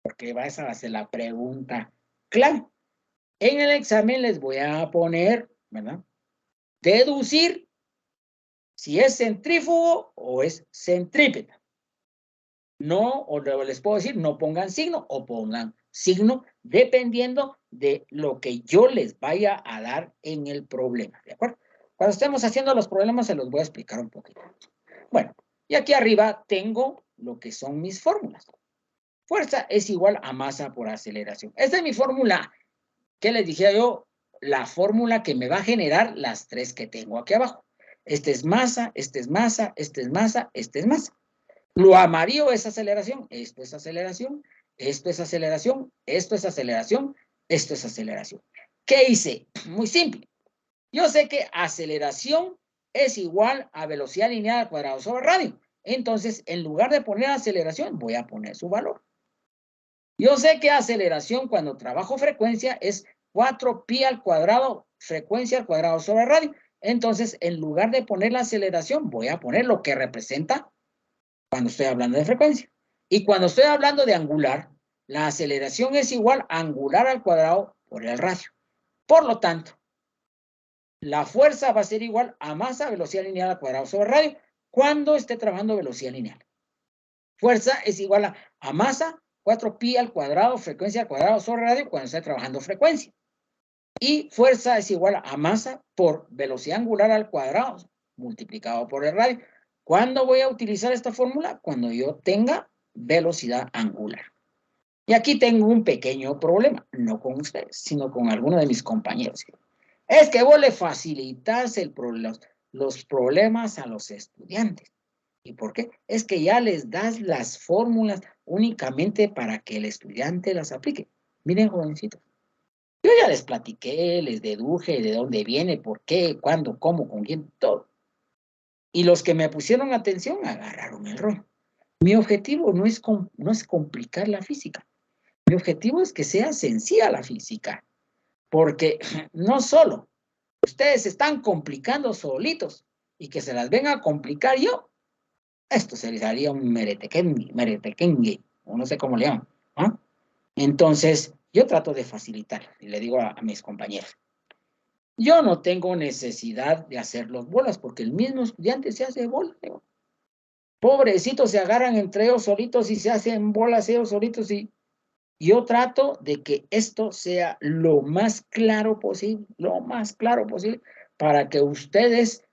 S1: Porque esa va a ser la pregunta clave. En el examen les voy a poner, ¿verdad? Deducir si es centrífugo o es centrípeta. No, o les puedo decir, no pongan signo o pongan signo dependiendo de lo que yo les vaya a dar en el problema, ¿de acuerdo? Cuando estemos haciendo los problemas se los voy a explicar un poquito. Bueno, y aquí arriba tengo lo que son mis fórmulas. Fuerza es igual a masa por aceleración. Esta es mi fórmula. ¿Qué les dije yo? La fórmula que me va a generar las tres que tengo aquí abajo. Este es masa, este es masa, este es masa, este es masa. Lo amarillo es aceleración, esto es aceleración, esto es aceleración, esto es aceleración, esto es aceleración. ¿Qué hice? Muy simple. Yo sé que aceleración es igual a velocidad lineal al cuadrado sobre radio. Entonces, en lugar de poner aceleración, voy a poner su valor. Yo sé que aceleración cuando trabajo frecuencia es 4pi al cuadrado, frecuencia al cuadrado sobre radio. Entonces, en lugar de poner la aceleración, voy a poner lo que representa cuando estoy hablando de frecuencia. Y cuando estoy hablando de angular, la aceleración es igual a angular al cuadrado por el radio. Por lo tanto, la fuerza va a ser igual a masa velocidad lineal al cuadrado sobre radio cuando esté trabajando velocidad lineal. Fuerza es igual a masa 4pi al cuadrado, frecuencia al cuadrado sobre radio cuando esté trabajando frecuencia. Y fuerza es igual a masa por velocidad angular al cuadrado multiplicado por el radio. ¿Cuándo voy a utilizar esta fórmula? Cuando yo tenga velocidad angular. Y aquí tengo un pequeño problema, no con ustedes, sino con alguno de mis compañeros. Es que vos le facilitas los problemas a los estudiantes. ¿Y por qué? Es que ya les das las fórmulas únicamente para que el estudiante las aplique. Miren, jovencitos, yo ya les platiqué, les deduje de dónde viene, por qué, cuándo, cómo, con quién, todo. Y los que me pusieron atención agarraron el rol. Mi objetivo no es complicar la física. Mi objetivo es que sea sencilla la física. Porque no solo ustedes están complicando solitos y que se las venga a complicar yo, esto se les haría un meretequengue, o no sé cómo le llaman. ¿Ah? Entonces, yo trato de facilitar, y le digo a mis compañeros, yo no tengo necesidad de hacerlos bolas, porque el mismo estudiante se hace bolas. Pobrecitos se agarran entre ellos solitos y se hacen bolas ellos solitos, y yo trato de que esto sea lo más claro posible, para que ustedes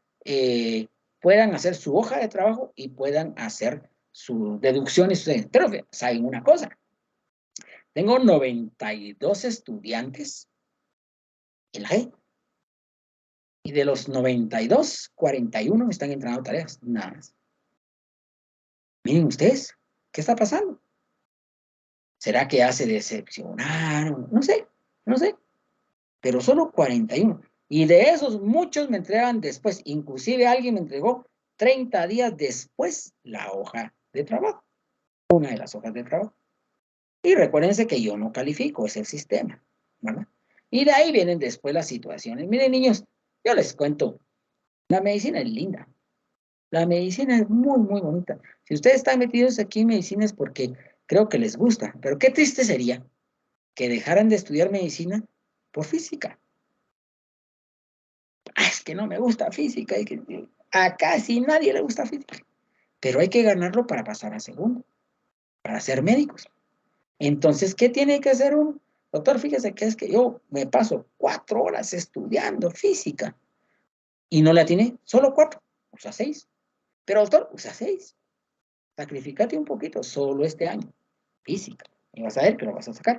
S1: puedan hacer su hoja de trabajo y puedan hacer sus deducciones. Pero saben una cosa, tengo 92 estudiantes en la G, y de los 92, 41 me están entregando tareas, nada más. Miren ustedes, ¿qué está pasando? ¿Será que ya se decepcionaron? No sé, no sé. Pero solo 41. Y de esos, muchos me entregan después. Inclusive alguien me entregó 30 días después la hoja de trabajo. Una de las hojas de trabajo. Y recuérdense que yo no califico, es el sistema, ¿verdad? Y de ahí vienen después las situaciones. Miren, niños, yo les cuento. La medicina es linda. La medicina es muy, muy bonita. Si ustedes están metidos aquí en medicina es porque creo que les gusta. Pero qué triste sería que dejaran de estudiar medicina por física. Es que no me gusta física. A casi nadie le gusta física. Pero hay que ganarlo para pasar a segundo, para ser médicos. Entonces, ¿qué tiene que hacer uno? Doctor, fíjese que es que yo me paso 4 horas estudiando física y no la tiene, solo 4, usa 6. Pero doctor, usa 6. Sacrificate un poquito, solo este año. Física. Y vas a ver que lo vas a sacar.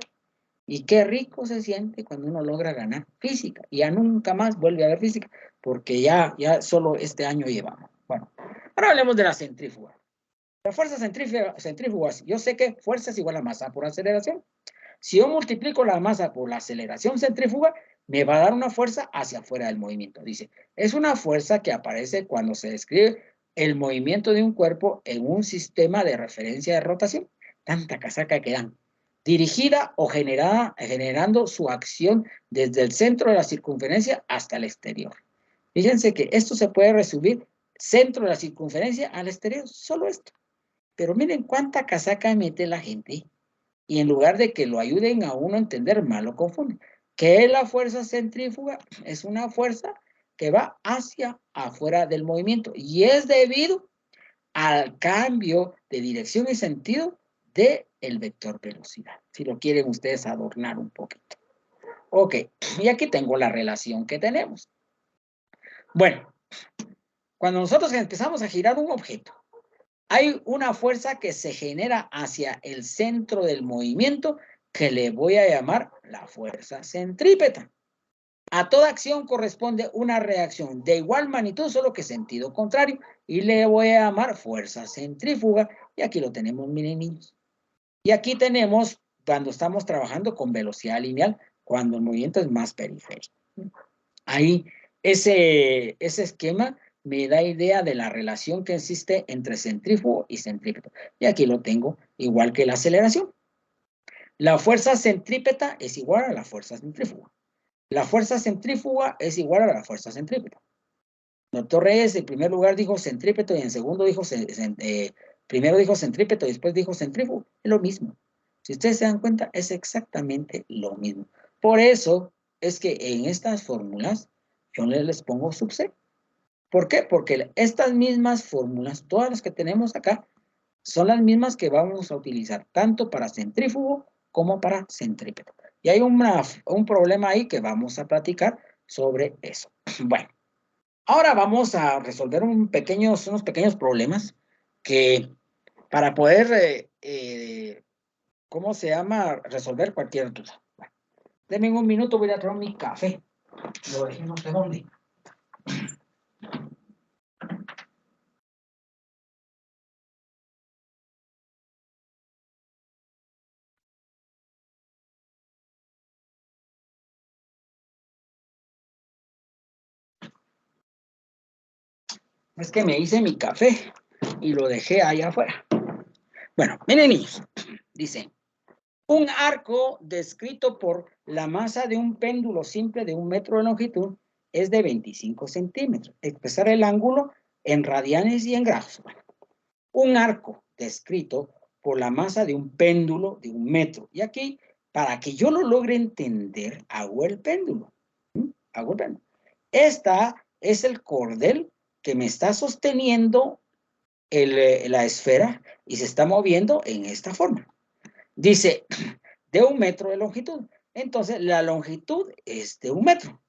S1: Y qué rico se siente cuando uno logra ganar física. Y ya nunca más vuelve a haber física, porque ya solo este año llevamos. Bueno, ahora hablemos de la centrífuga. La fuerza centrífuga, yo sé que fuerza es igual a masa por aceleración. Si yo multiplico la masa por la aceleración centrífuga, me va a dar una fuerza hacia afuera del movimiento. Dice, es una fuerza que aparece cuando se describe el movimiento de un cuerpo en un sistema de referencia de rotación. Tanta casaca que dan. Dirigida o generando su acción desde el centro de la circunferencia hasta el exterior. Fíjense que esto se puede resumir centro de la circunferencia al exterior, solo esto. Pero miren cuánta casaca mete la gente y en lugar de que lo ayuden a uno a entender, mal lo confunden. ¿Qué es la fuerza centrífuga? Es una fuerza que va hacia afuera del movimiento y es debido al cambio de dirección y sentido del vector velocidad, si lo quieren ustedes adornar un poquito. Ok, y aquí tengo la relación que tenemos. Bueno, cuando nosotros empezamos a girar un objeto, hay una fuerza que se genera hacia el centro del movimiento que le voy a llamar la fuerza centrípeta. A toda acción corresponde una reacción de igual magnitud, solo que sentido contrario, y le voy a llamar fuerza centrífuga. Y aquí lo tenemos, miren niños. Y aquí tenemos cuando estamos trabajando con velocidad lineal, cuando el movimiento es más periférico. Ahí ese esquema me da idea de la relación que existe entre centrífugo y centrípeto. Y aquí lo tengo, igual que la aceleración. La fuerza centrípeta es igual a la fuerza centrífuga. La fuerza centrífuga es igual a la fuerza centrípeta. Doctor Reyes en primer lugar dijo centrípeto y en segundo dijo, primero dijo centrípeto y después dijo centrífugo. Es lo mismo. Si ustedes se dan cuenta, es exactamente lo mismo. Por eso es que en estas fórmulas yo les pongo sub C. ¿Por qué? Porque estas mismas fórmulas, todas las que tenemos acá, son las mismas que vamos a utilizar tanto para centrífugo como para centrípeto. Y hay un problema ahí que vamos a platicar sobre eso. Bueno, ahora vamos a resolver unos pequeños problemas que para poder, ¿cómo se llama? Resolver cualquier duda. Bueno, denme un minuto, voy a traer mi café. Lo dejé no sé dónde. Es que me hice mi café y lo dejé allá afuera. Bueno, miren niños, dice, un arco descrito por la masa de un péndulo simple de 1 metro de longitud es de 25 centímetros. Expresar el ángulo en radianes y en grados. Bueno, un arco descrito por la masa de un péndulo de 1 metro. Y aquí, para que yo lo logre entender, hago el péndulo. Hago el péndulo. Esta es el cordel que me está sosteniendo la esfera y se está moviendo en esta forma. Dice, de 1 metro de longitud. Entonces, la longitud es de 1 metro.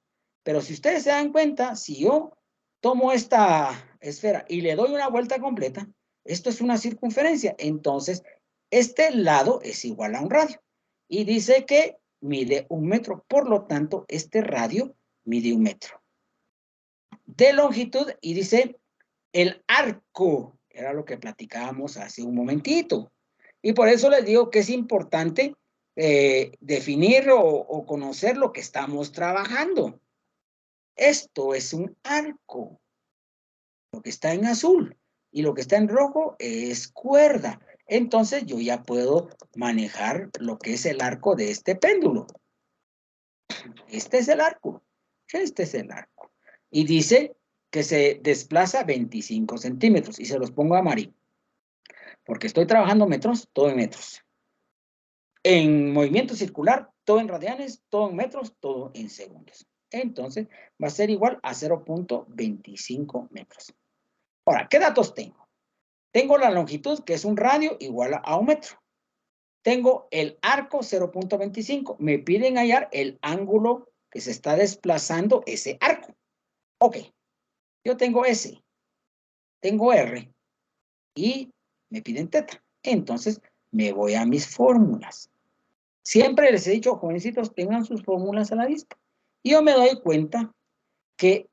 S1: Pero si ustedes se dan cuenta, si yo tomo esta esfera y le doy una vuelta completa, esto es una circunferencia. Entonces, este lado es igual a un radio. Y dice que mide 1 metro. Por lo tanto, este radio mide 1 metro de longitud. Y dice, el arco, era lo que platicábamos hace un momentito. Y por eso les digo que es importante definir o conocer lo que estamos trabajando. Esto es un arco. Lo que está en azul y lo que está en rojo es cuerda. Entonces yo ya puedo manejar lo que es el arco de este péndulo. Este es el arco. Este es el arco. Y dice que se desplaza 25 centímetros. Y se los pongo amarillo. Porque estoy trabajando metros, todo en metros. En movimiento circular, todo en radianes, todo en metros, todo en segundos. Entonces, va a ser igual a 0.25 metros. Ahora, ¿qué datos tengo? Tengo la longitud, que es un radio igual a 1 metro. Tengo el arco 0.25. Me piden hallar el ángulo que se está desplazando ese arco. Ok, yo tengo S, tengo R y me piden teta. Entonces, me voy a mis fórmulas. Siempre les he dicho, jovencitos, tengan sus fórmulas a la vista. Y yo me doy cuenta que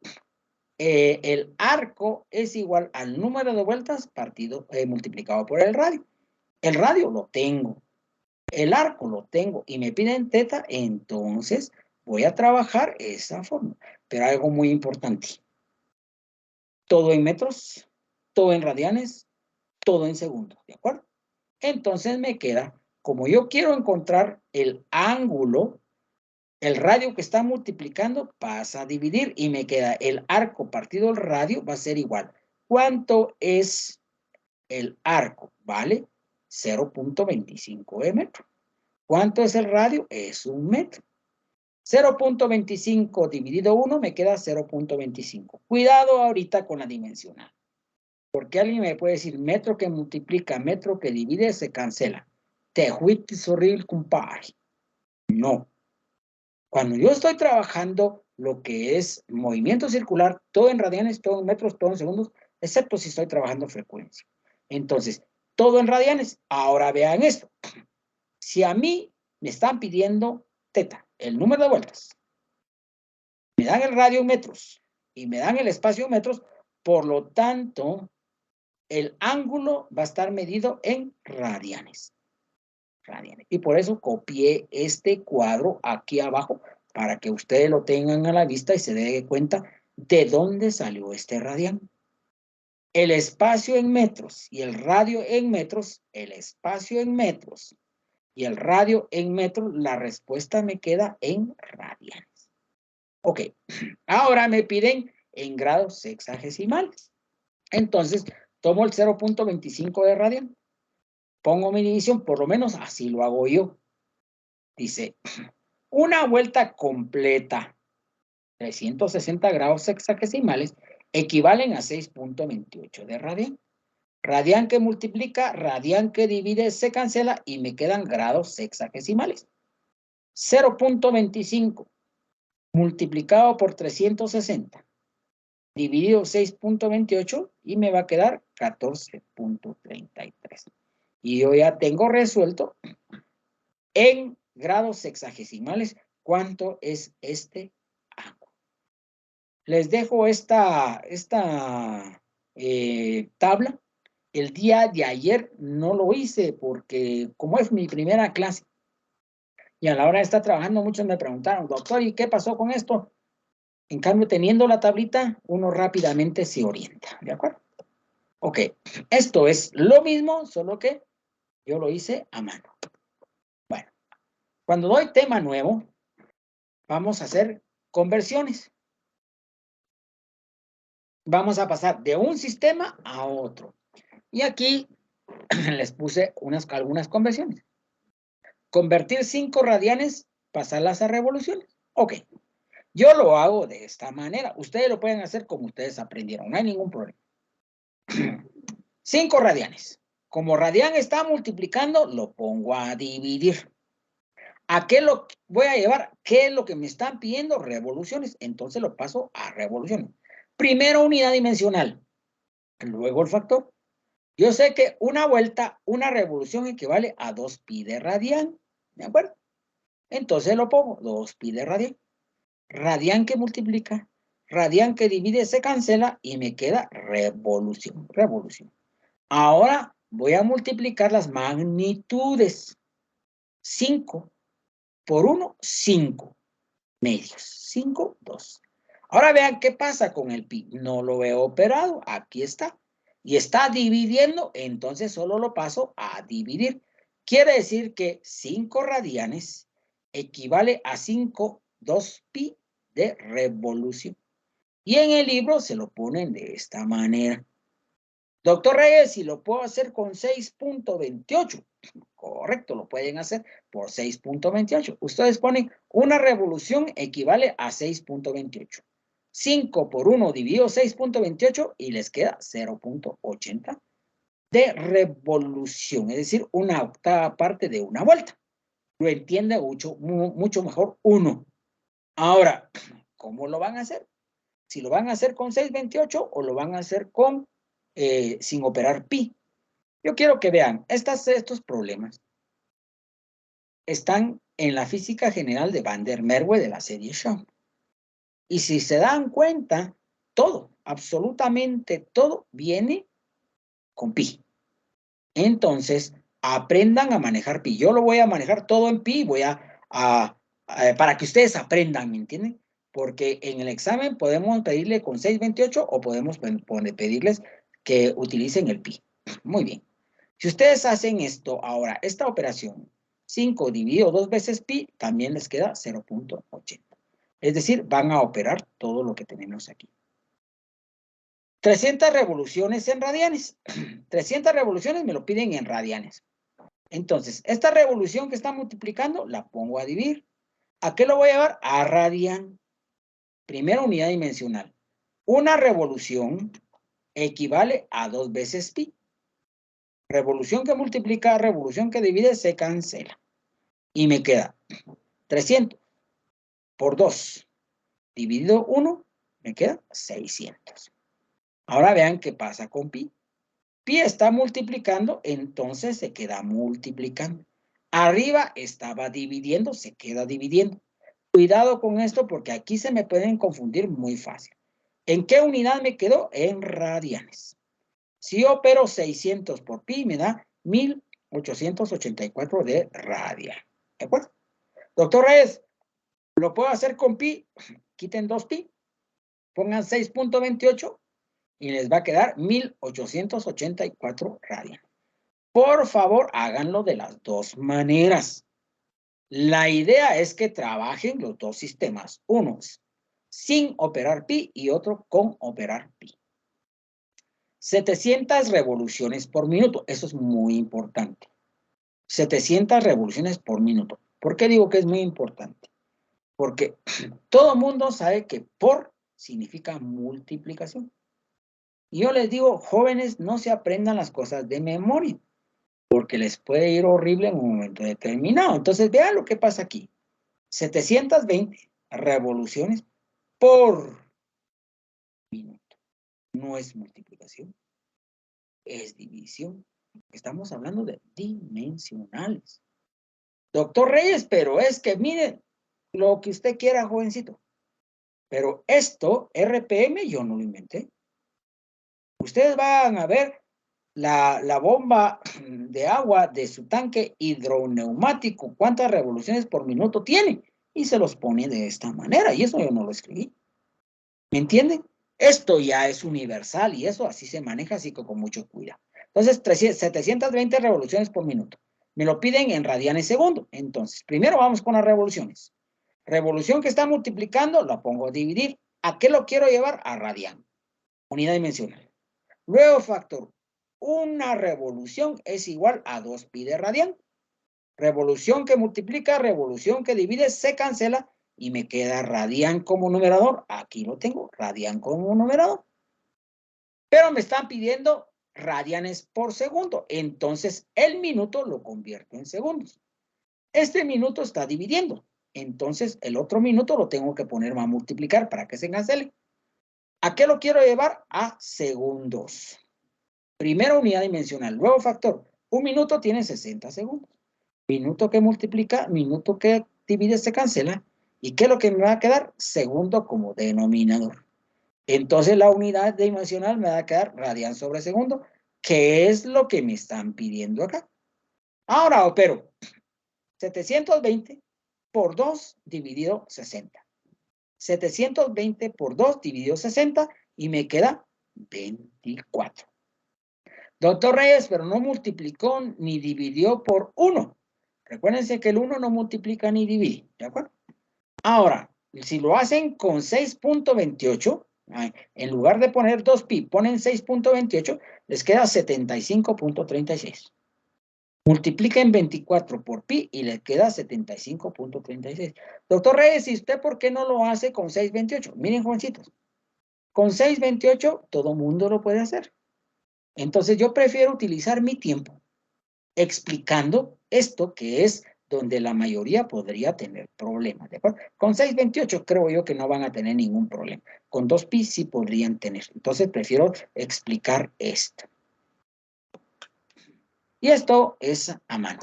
S1: el arco es igual al número de vueltas multiplicado por el radio. El radio lo tengo, el arco lo tengo y me piden teta, entonces voy a trabajar esa fórmula. Pero algo muy importante, todo en metros, todo en radianes, todo en segundos, ¿de acuerdo? Entonces me queda, como yo quiero encontrar el ángulo, el radio que está multiplicando pasa a dividir y me queda el arco partido el radio va a ser igual. ¿Cuánto es el arco? Vale 0.25 de metro. ¿Cuánto es el radio? Es 1 metro. 0.25 dividido 1 me queda 0.25. Cuidado ahorita con la dimensional. Porque alguien me puede decir metro que multiplica, metro que divide, se cancela. Te fuiste horrible, compadre. No. Cuando yo estoy trabajando lo que es movimiento circular, todo en radianes, todo en metros, todo en segundos, excepto si estoy trabajando frecuencia. Entonces, todo en radianes. Ahora vean esto. Si a mí me están pidiendo teta, el número de vueltas, me dan el radio en metros y me dan el espacio en metros, por lo tanto, el ángulo va a estar medido en radianes. Y por eso copié este cuadro aquí abajo para que ustedes lo tengan a la vista y se den cuenta de dónde salió este radián. El espacio en metros y el radio en metros, el espacio en metros y el radio en metros, la respuesta me queda en radianes. Ok, ahora me piden en grados sexagesimales. Entonces, tomo el 0.25 de radian, pongo mi división, por lo menos así lo hago yo. Dice, una vuelta completa, 360 grados sexagesimales, equivalen a 6.28 de radian. Radian que multiplica, radian que divide, se cancela y me quedan grados sexagesimales. 0.25 multiplicado por 360 dividido 6.28 y me va a quedar 14.33. Y yo ya tengo resuelto en grados sexagesimales cuánto es este ángulo. Les dejo esta tabla. El día de ayer no lo hice porque como es mi primera clase y a la hora de estar trabajando muchos me preguntaron, doctor, ¿y qué pasó con esto? En cambio, teniendo la tablita, uno rápidamente se orienta, ¿de acuerdo? Ok, esto es lo mismo, solo que yo lo hice a mano. Bueno, cuando doy tema nuevo, vamos a hacer conversiones. Vamos a pasar de un sistema a otro. Y aquí les puse algunas conversiones. Convertir 5 radianes, pasarlas a revoluciones. Ok, yo lo hago de esta manera. Ustedes lo pueden hacer como ustedes aprendieron, no hay ningún problema. 5 radianes. Como radian está multiplicando, lo pongo a dividir. ¿A qué lo voy a llevar? ¿Qué es lo que me están pidiendo? Revoluciones. Entonces lo paso a revoluciones. Primero unidad dimensional, luego el factor. Yo sé que una vuelta, una revolución equivale a 2pi de radian. ¿De acuerdo? Entonces lo pongo, 2pi de radian. Radian que multiplica, radian que divide, se cancela y me queda revolución. Revolución. Ahora voy a multiplicar las magnitudes. 5 por 1, 5 medios. 5, 2. Ahora vean qué pasa con el pi. No lo veo operado. Aquí está. Y está dividiendo, entonces solo lo paso a dividir. Quiere decir que 5 radianes equivale a 5, 2pi de revolución. Y en el libro se lo ponen de esta manera. Doctor Reyes, si lo puedo hacer con 6.28. Correcto, lo pueden hacer por 6.28. Ustedes ponen una revolución equivale a 6.28. 5 por 1 dividido 6.28 y les queda 0.80 de revolución. Es decir, una octava parte de una vuelta. Lo entiende mucho mejor uno. Ahora, ¿cómo lo van a hacer? Si lo van a hacer con 6.28 o lo van a hacer con sin operar pi. Yo quiero que vean estos problemas. están en la física general de Van der Merwe de la serie Shaw. Y si se dan cuenta, todo, absolutamente todo, viene con pi. Entonces, aprendan a manejar pi. Yo lo voy a manejar todo en pi, para que ustedes aprendan, ¿me entienden? Porque en el examen podemos pedirle con 628 o podemos pedirles que utilicen el pi. Muy bien. Si ustedes hacen esto ahora, esta operación, 5 dividido 2 veces pi, también les queda 0.80. Es decir, van a operar todo lo que tenemos aquí. 300 revoluciones en radianes. 300 revoluciones me lo piden en radianes. Entonces, esta revolución que está multiplicando, la pongo a dividir. ¿A qué lo voy a llevar? A radian. Primera unidad dimensional. Una revolución equivale a 2 veces pi. Revolución que multiplica, revolución que divide, se cancela. Y me queda 300 por 2 dividido 1, me queda 600. Ahora vean qué pasa con pi. Pi está multiplicando, entonces se queda multiplicando. Arriba estaba dividiendo, se queda dividiendo. Cuidado con esto porque aquí se me pueden confundir muy fácil. ¿En qué unidad me quedó? En radianes. Si opero 600 por pi, me da 1884 de radian. ¿De acuerdo? Doctor Reyes, ¿lo puedo hacer con pi? Quiten 2 pi, pongan 6.28 y les va a quedar 1884 radian. Por favor, háganlo de las dos maneras. La idea es que trabajen los dos sistemas, uno sin operar pi y otro con operar pi. 700 revoluciones por minuto, eso es muy importante. 700 revoluciones por minuto. ¿Por qué digo que es muy importante? Porque todo el mundo sabe que por significa multiplicación. Y yo les digo, jóvenes, no se aprendan las cosas de memoria, porque les puede ir horrible en un momento determinado. Entonces, vean lo que pasa aquí. 720 revoluciones por minuto. No es multiplicación, es división. Estamos hablando de dimensionales. Doctor Reyes, pero es que miren, lo que usted quiera, jovencito. Pero esto, RPM, yo no lo inventé. Ustedes van a ver la bomba de agua de su tanque hidroneumático, cuántas revoluciones por minuto tiene, y se los pone de esta manera, y eso yo no lo escribí. ¿Me entienden? Esto ya es universal y eso así se maneja, así que con mucho cuidado. Entonces, 720 revoluciones por minuto. Me lo piden en radianes segundo. Entonces, primero vamos con las revoluciones. Revolución que está multiplicando, la pongo a dividir. ¿A qué lo quiero llevar? A radian. Unidad dimensional. Luego, factor. Una revolución es igual a 2 pi de radian. Revolución que multiplica, revolución que divide, se cancela y me queda radian como numerador. Aquí lo tengo, radian como numerador. Pero me están pidiendo radianes por segundo. Entonces, el minuto lo convierto en segundos. Este minuto está dividiendo. Entonces, el otro minuto lo tengo que poner a multiplicar para que se cancele. ¿A qué lo quiero llevar? A segundos. Primera unidad dimensional. Luego factor. Un minuto tiene 60 segundos. Minuto que multiplica, minuto que divide, se cancela. ¿Y qué es lo que me va a quedar? Segundo como denominador. Entonces la unidad dimensional me va a quedar radian sobre segundo, que es lo que me están pidiendo acá. Ahora opero 720 por 2 dividido 60. 720 por 2 dividido 60 y me queda 24. Doctor Reyes, pero no multiplicó ni dividió por 1. Recuérdense que el 1 no multiplica ni divide, ¿de acuerdo? Ahora, si lo hacen con 6.28, en lugar de poner 2 pi, ponen 6.28, les queda 75.36. Multipliquen 24 por pi y les queda 75.36. Doctor Reyes, ¿y usted por qué no lo hace con 6.28? Miren, jovencitos, con 6.28 todo mundo lo puede hacer. Entonces yo prefiero utilizar mi tiempo explicando esto que es donde la mayoría podría tener problemas, ¿de acuerdo? Con 6.28 creo yo que no van a tener ningún problema. Con 2 pi sí podrían tener. Entonces prefiero explicar esto. Y esto es a mano.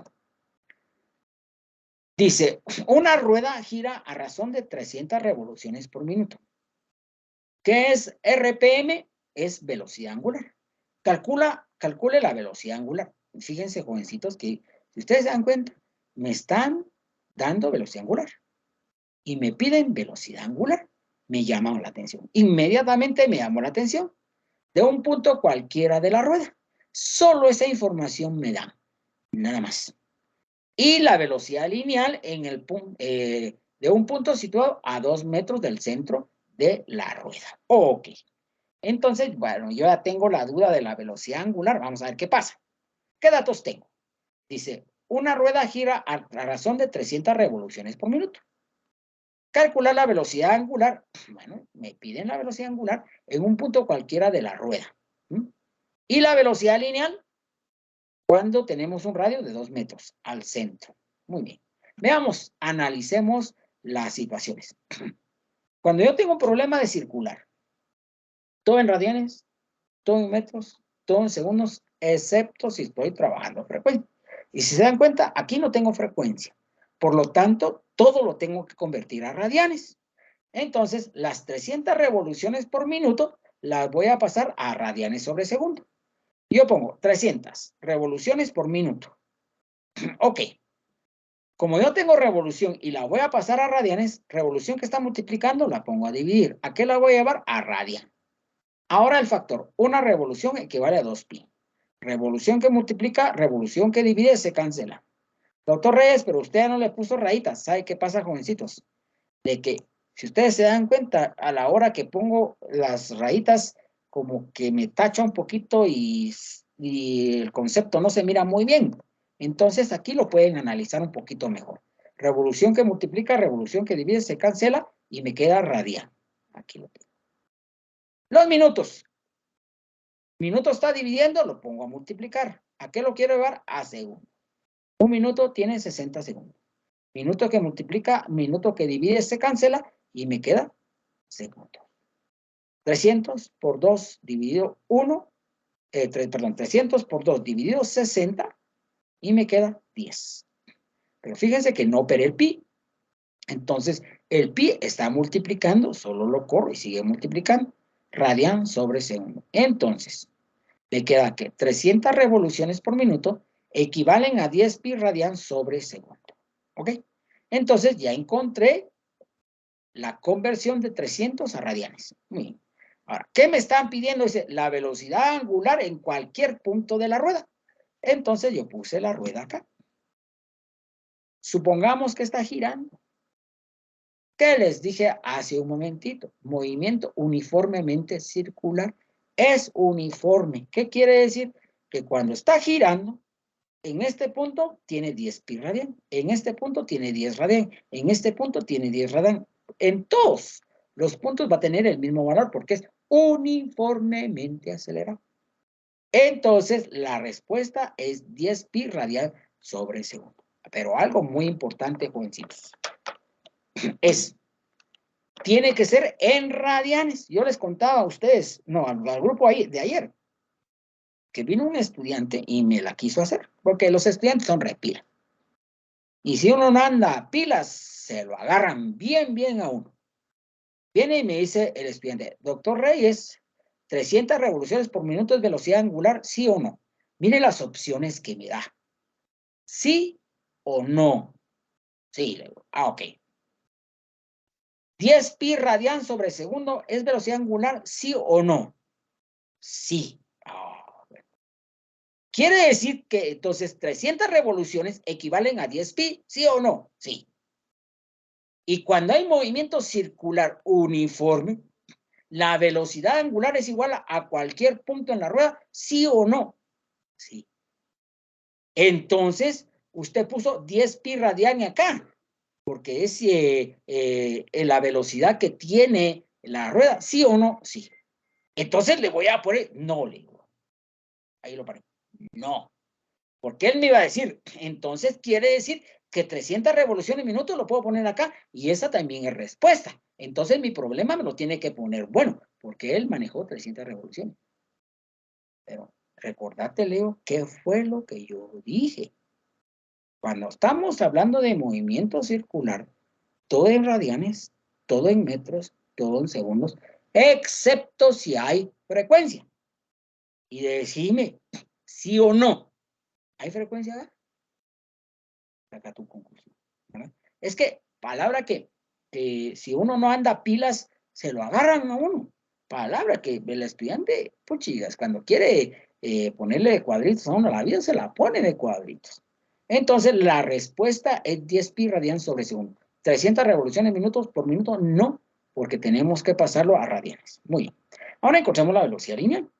S1: Dice, una rueda gira a razón de 300 revoluciones por minuto. ¿Qué es RPM? Es velocidad angular. Calcule la velocidad angular. Fíjense, jovencitos, que si ustedes se dan cuenta, me están dando velocidad angular y me piden velocidad angular. Me llaman la atención. Inmediatamente me llamó la atención de un punto cualquiera de la rueda. Solo esa información me da, nada más. Y la velocidad lineal en el de un punto situado a 2 metros del centro de la rueda. Ok. Entonces, bueno, yo ya tengo la duda de la velocidad angular. Vamos a ver qué pasa. ¿Qué datos tengo? Dice, una rueda gira a razón de 300 revoluciones por minuto. Calcular la velocidad angular. Bueno, me piden la velocidad angular en un punto cualquiera de la rueda. Y la velocidad lineal cuando tenemos un radio de 2 metros al centro. Muy bien. Veamos, analicemos las situaciones. Cuando yo tengo un problema de circular, todo en radianes, todo en metros, todo en segundos, excepto si estoy trabajando frecuencia. Y si se dan cuenta, aquí no tengo frecuencia. Por lo tanto, todo lo tengo que convertir a radianes. Entonces, las 300 revoluciones por minuto las voy a pasar a radianes sobre segundo. Yo pongo 300 revoluciones por minuto. Ok. Como yo tengo revolución y la voy a pasar a radianes, revolución que está multiplicando la pongo a dividir. ¿A qué la voy a llevar? A radian. Ahora el factor, una revolución equivale a 2pi. Revolución que multiplica, revolución que divide, se cancela. Doctor Reyes, pero usted ya no le puso rayitas. ¿Sabe qué pasa, jovencitos? De que, si ustedes se dan cuenta, a la hora que pongo las rayitas, como que me tacha un poquito y el concepto no se mira muy bien. Entonces, aquí lo pueden analizar un poquito mejor. Revolución que multiplica, revolución que divide, se cancela y me queda radian. Aquí lo tengo. Los minutos. Minuto está dividiendo, lo pongo a multiplicar. ¿A qué lo quiero llevar? A segundo. Un minuto tiene 60 segundos. Minuto que multiplica, minuto que divide, se cancela y me queda segundo. 300 por 2 dividido 1, 300 por 2 dividido 60 y me queda 10. Pero fíjense que no operé el pi. Entonces, el pi está multiplicando, solo lo corro y sigue multiplicando. Radian sobre segundo. Entonces, me queda que 300 revoluciones por minuto equivalen a 10 pi radian sobre segundo. ¿Ok? Entonces ya encontré la conversión de 300 a radianes. Muy bien. Ahora, ¿qué me están pidiendo? Dice, la velocidad angular en cualquier punto de la rueda. Entonces yo puse la rueda acá. Supongamos que está girando. ¿Qué les dije hace un momentito? Movimiento uniformemente circular. Es uniforme. ¿Qué quiere decir? Que cuando está girando, en este punto tiene 10 pi radian, en este punto tiene 10 radian, en este punto tiene 10 radian. En todos los puntos va a tener el mismo valor porque es uniformemente acelerado. Entonces, la respuesta es 10 pi radian sobre segundo. Pero algo muy importante, jovencitos, es, tiene que ser en radianes. Yo les contaba a ustedes, no, al grupo ahí de ayer, que vino un estudiante y me la quiso hacer, porque los estudiantes son repila. Y si uno no anda a pilas, se lo agarran bien, bien a uno. Viene y me dice el estudiante, doctor Reyes, 300 revoluciones por minuto es velocidad angular, ¿sí o no? Mire las opciones que me da. ¿Sí o no? Sí, le digo, ok. 10 pi radian sobre segundo es velocidad angular, ¿sí o no? Sí. Quiere decir que entonces 300 revoluciones equivalen a 10 pi, ¿sí o no? Sí. Y cuando hay movimiento circular uniforme, la velocidad angular es igual a cualquier punto en la rueda, ¿sí o no? Sí. Entonces, usted puso 10 pi radiani acá, porque es la velocidad que tiene la rueda, ¿sí o no? Sí. Entonces le voy a poner, no, le digo. Ahí lo paré. No. Porque él me iba a decir, entonces quiere decir que 300 revoluciones minuto lo puedo poner acá y esa también es respuesta. Entonces mi problema me lo tiene que poner bueno, porque él manejó 300 revoluciones. Pero recordate, Leo, ¿qué fue lo que yo dije? Cuando estamos hablando de movimiento circular, todo en radianes, todo en metros, todo en segundos, excepto si hay frecuencia. Y decime, sí o no, ¿hay frecuencia? Saca tu conclusión, ¿verdad? Es que, palabra que si uno no anda pilas, se lo agarran a uno. Palabra que el estudiante, puchigas, cuando quiere ponerle de cuadritos a uno la vida, se la pone de cuadritos. Entonces, la respuesta es 10 pi radian sobre segundo. 300 revoluciones minutos por minuto, no, porque tenemos que pasarlo a radianes. Muy bien. Ahora encontramos la velocidad lineal.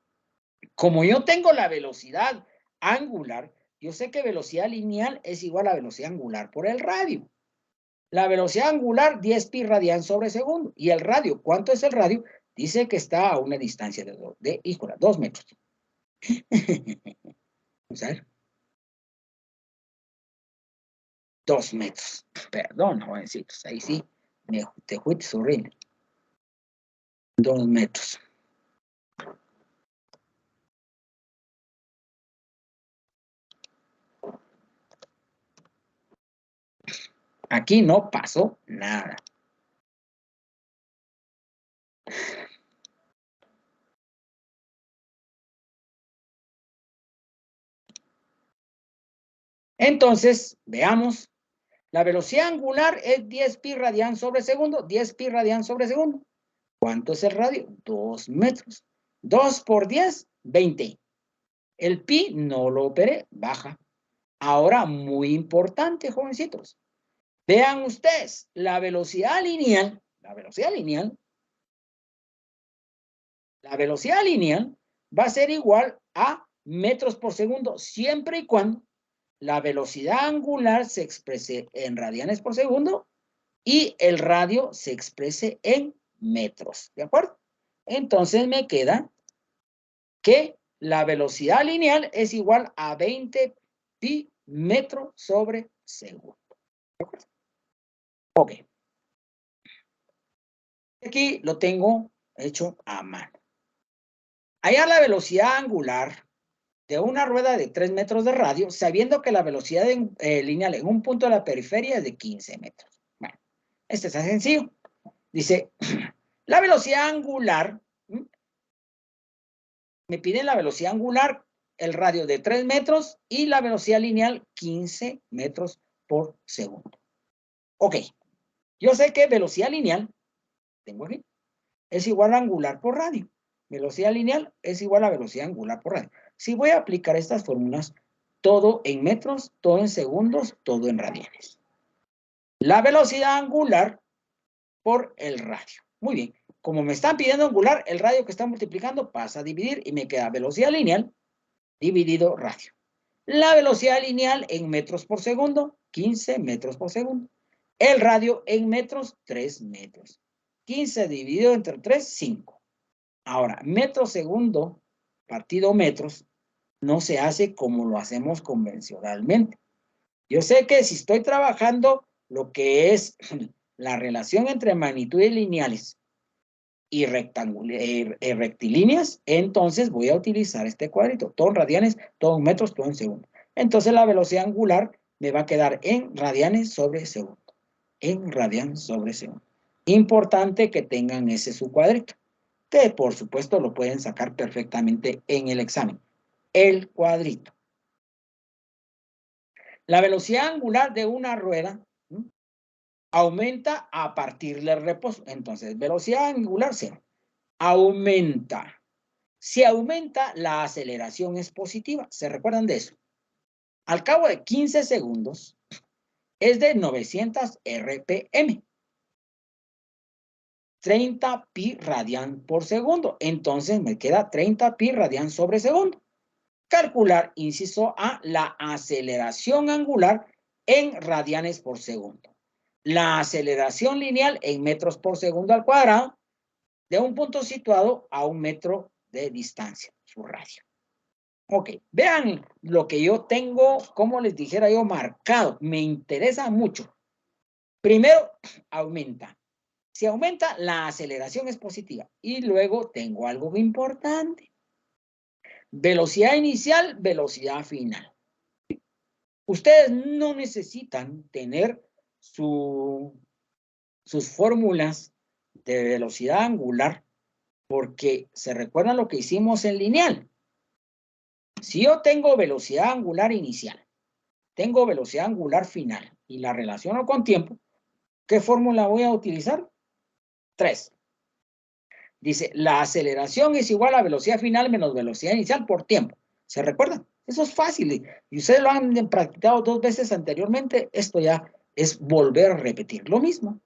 S1: Como yo tengo la velocidad angular, yo sé que velocidad lineal es igual a velocidad angular por el radio. La velocidad angular, 10 pi radian sobre segundo. Y el radio, ¿cuánto es el radio? Dice que está a una distancia de 2 metros. Vamos a ver. 2 metros. Perdón, jovencitos. Ahí sí, te fuiste horrible. 2 metros. Aquí no pasó nada. Entonces, veamos. La velocidad angular es 10 pi radian sobre segundo. 10 pi radian sobre segundo. ¿Cuánto es el radio? 2 metros. 2 por 10, 20. El pi no lo operé, baja. Ahora, muy importante, jovencitos. Vean ustedes, la velocidad lineal va a ser igual a metros por segundo, siempre y cuando la velocidad angular se exprese en radianes por segundo y el radio se exprese en metros, ¿de acuerdo? Entonces me queda que la velocidad lineal es igual a 20 pi metro sobre segundo. ¿De acuerdo? Ok. Aquí lo tengo hecho a mano. Hallar la velocidad angular de una rueda de 3 metros de radio, sabiendo que la velocidad lineal en un punto de la periferia es de 15 metros. Bueno, este es sencillo. Dice, la velocidad angular, me piden la velocidad angular, el radio de 3 metros y la velocidad lineal 15 metros por segundo. Ok, yo sé que velocidad lineal, tengo aquí, es igual a angular por radio. Velocidad lineal es igual a velocidad angular por radio. Si voy a aplicar estas fórmulas, todo en metros, todo en segundos, todo en radianes. La velocidad angular por el radio. Muy bien. Como me están pidiendo angular, el radio que está multiplicando pasa a dividir y me queda velocidad lineal dividido radio. La velocidad lineal en metros por segundo, 15 metros por segundo. El radio en metros, 3 metros. 15 dividido entre 3, 5. Ahora, metro segundo partido metros no se hace como lo hacemos convencionalmente. Yo sé que si estoy trabajando lo que es la relación entre magnitudes lineales y rectilíneas, entonces voy a utilizar este cuadrito. Todo en radianes, todo en metros, todo en segundos. Entonces la velocidad angular me va a quedar en radianes sobre segundo. En radianes sobre segundo. Importante que tengan ese su cuadrito, que por supuesto lo pueden sacar perfectamente en el examen. El cuadrito. La velocidad angular de una rueda aumenta a partir del reposo. Entonces, velocidad angular 0. Aumenta. Si aumenta, la aceleración es positiva. ¿Se recuerdan de eso? Al cabo de 15 segundos, es de 900 RPM. 30 pi radian por segundo. Entonces, me queda 30 pi radian sobre segundo. Calcular, inciso A, la aceleración angular en radianes por segundo. La aceleración lineal en metros por segundo al cuadrado de un punto situado a 1 metro de distancia, su radio. Ok, vean lo que yo tengo, como les dijera yo, marcado. Me interesa mucho. Primero, aumenta. Si aumenta, la aceleración es positiva. Y luego tengo algo importante. Velocidad inicial, velocidad final. Ustedes no necesitan tener sus fórmulas de velocidad angular porque se recuerdan lo que hicimos en lineal. Si yo tengo velocidad angular inicial, tengo velocidad angular final y la relaciono con tiempo, ¿qué fórmula voy a utilizar? 3. Dice, la aceleración es igual a velocidad final menos velocidad inicial por tiempo. ¿Se recuerdan? Eso es fácil. Y ustedes lo han practicado 2 veces anteriormente. Esto ya es volver a repetir lo mismo.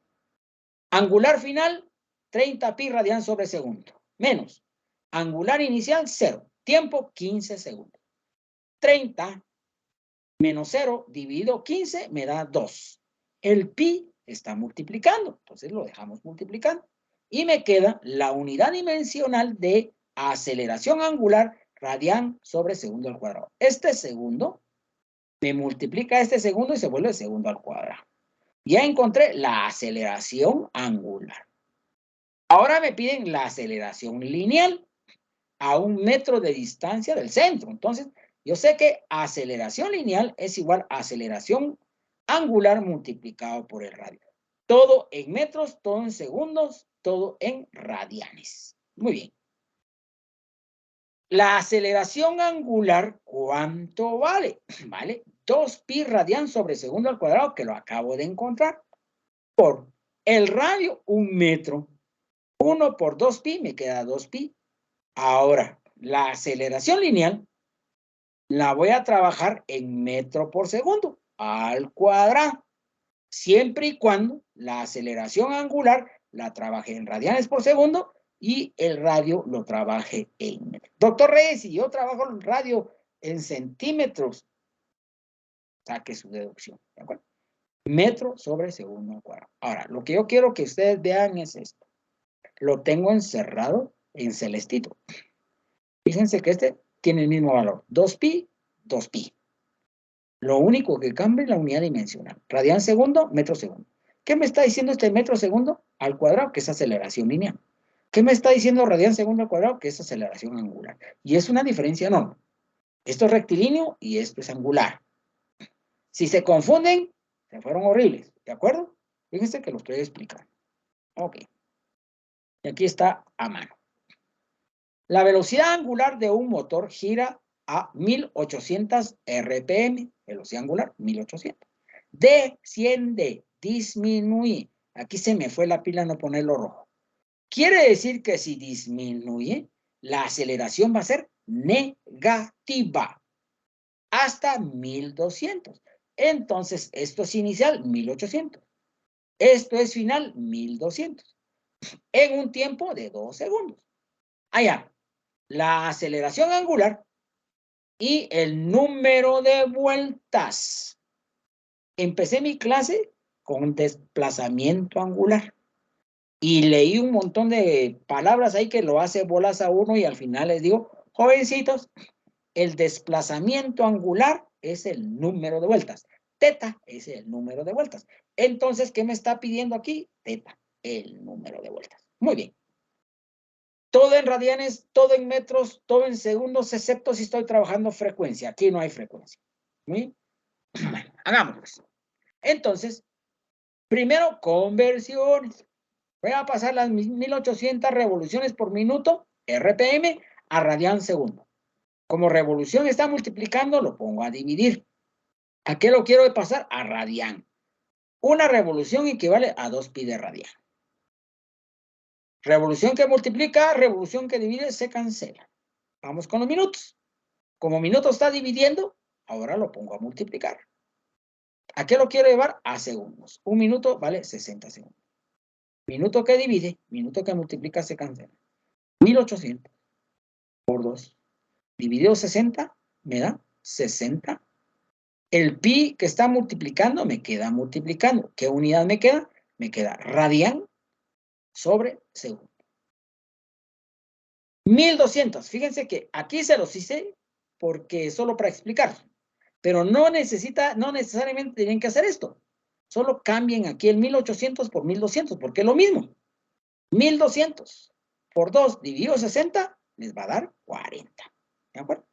S1: Angular final, 30 pi radian sobre segundo. Menos. Angular inicial, 0. Tiempo, 15 segundos. 30 menos 0 dividido 15 me da 2. El pi está multiplicando. Entonces lo dejamos multiplicando. Y me queda la unidad dimensional de aceleración angular radian sobre segundo al cuadrado. Este segundo me multiplica este segundo y se vuelve segundo al cuadrado. Ya encontré la aceleración angular. Ahora me piden la aceleración lineal a 1 metro de distancia del centro. Entonces, yo sé que aceleración lineal es igual a aceleración angular multiplicado por el radio. Todo en metros, todo en segundos, todo en radianes. Muy bien. La aceleración angular, ¿cuánto vale? Vale 2 pi radian sobre segundo al cuadrado, que lo acabo de encontrar, por el radio, 1 metro. 1 por 2 pi me queda 2 pi. Ahora, la aceleración lineal la voy a trabajar en metro por segundo al cuadrado, siempre y cuando la aceleración angular la trabaje en radianes por segundo y el radio lo trabaje en metros. Doctor Reyes, si yo trabajo el radio en centímetros, saque su deducción, ¿de acuerdo? Metro sobre segundo al cuadrado. Ahora, lo que yo quiero que ustedes vean es esto. Lo tengo encerrado en celestito. Fíjense que este tiene el mismo valor. 2pi, 2pi. Lo único que cambia es la unidad dimensional. Radian segundo, metro segundo. ¿Qué me está diciendo este metro segundo al cuadrado? Que es aceleración lineal. ¿Qué me está diciendo radian segundo al cuadrado? Que es aceleración angular. Y es una diferencia enorme. Esto es rectilíneo y esto es angular. Si se confunden, se fueron horribles. ¿De acuerdo? Fíjense que lo estoy explicando. Ok. Y aquí está a mano. La velocidad angular de un motor gira a 1800 RPM. Velocidad angular, 1800. Desciende, disminuye. Aquí se me fue la pila no ponerlo rojo. Quiere decir que si disminuye, la aceleración va a ser negativa hasta 1200. Entonces, esto es inicial, 1800. Esto es final, 1200. En un tiempo de 2 segundos. Allá, la aceleración angular y el número de vueltas. Empecé mi clase con desplazamiento angular y leí un montón de palabras ahí que lo hace bolas a uno y al final les digo, jovencitos, el desplazamiento angular es el número de vueltas. Teta es el número de vueltas. Entonces, ¿qué me está pidiendo aquí? Teta, el número de vueltas. Muy bien. Todo en radianes, todo en metros, todo en segundos, excepto si estoy trabajando frecuencia. Aquí no hay frecuencia. ¿Sí? Bueno, hagámoslo. Entonces, primero, conversiones. Voy a pasar las 1800 revoluciones por minuto, RPM, a radian segundo. Como revolución está multiplicando, lo pongo a dividir. ¿A qué lo quiero pasar? A radian. Una revolución equivale a 2 pi de radian. Revolución que multiplica, revolución que divide, se cancela. Vamos con los minutos. Como minuto está dividiendo, ahora lo pongo a multiplicar. ¿A qué lo quiero llevar? A segundos. Un minuto vale 60 segundos. Minuto que divide, minuto que multiplica, se cancela. 1800 por 2. Dividido 60, me da 60. El pi que está multiplicando, me queda multiplicando. ¿Qué unidad me queda? Me queda radian sobre segundo. 1200. Fíjense que aquí se los hice porque solo para explicar. Pero no necesariamente tienen que hacer esto. Solo cambien aquí el 1800 por 1200, porque es lo mismo. 1200 por 2 dividido 60 les va a dar 40. ¿De acuerdo?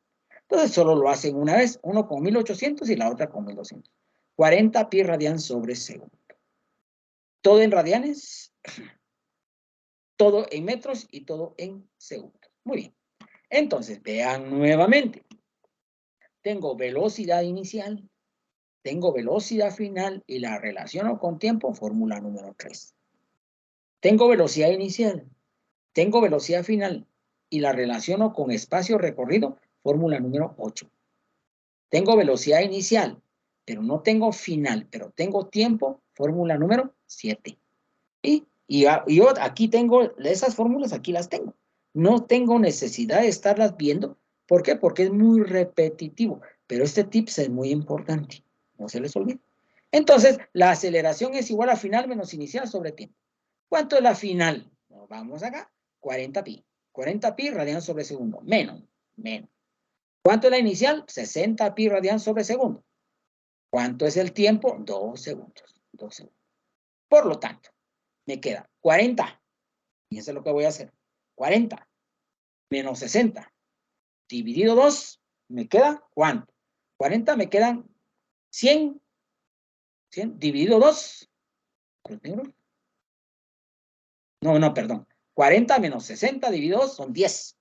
S1: Entonces solo lo hacen una vez, uno con 1800 y la otra con 1200. 40 pi radian sobre segundo. Todo en radianes, todo en metros y todo en segundos. Muy bien. Entonces, vean nuevamente. Tengo velocidad inicial, tengo velocidad final y la relaciono con tiempo, fórmula número 3. Tengo velocidad inicial, tengo velocidad final y la relaciono con espacio recorrido, fórmula número 8. Tengo velocidad inicial, pero no tengo final, pero tengo tiempo, fórmula número 7. Y yo aquí tengo esas fórmulas, aquí las tengo. No tengo necesidad de estarlas viendo. ¿Por qué? Porque es muy repetitivo. Pero este tips es muy importante. No se les olvide. Entonces, la aceleración es igual a final menos inicial sobre tiempo. ¿Cuánto es la final? Nos vamos acá. 40 pi. 40 pi radian sobre segundo. Menos. ¿Cuánto es la inicial? 60 pi radian sobre segundo. ¿Cuánto es el tiempo? 2 segundos. 2 segundos. Por lo tanto, me queda 40. Y eso es lo que voy a hacer. 40 menos 60 dividido 2, ¿me queda cuánto? 40 me quedan 100. 100 dividido 2. No, perdón. 40 menos 60 dividido 2 son 10.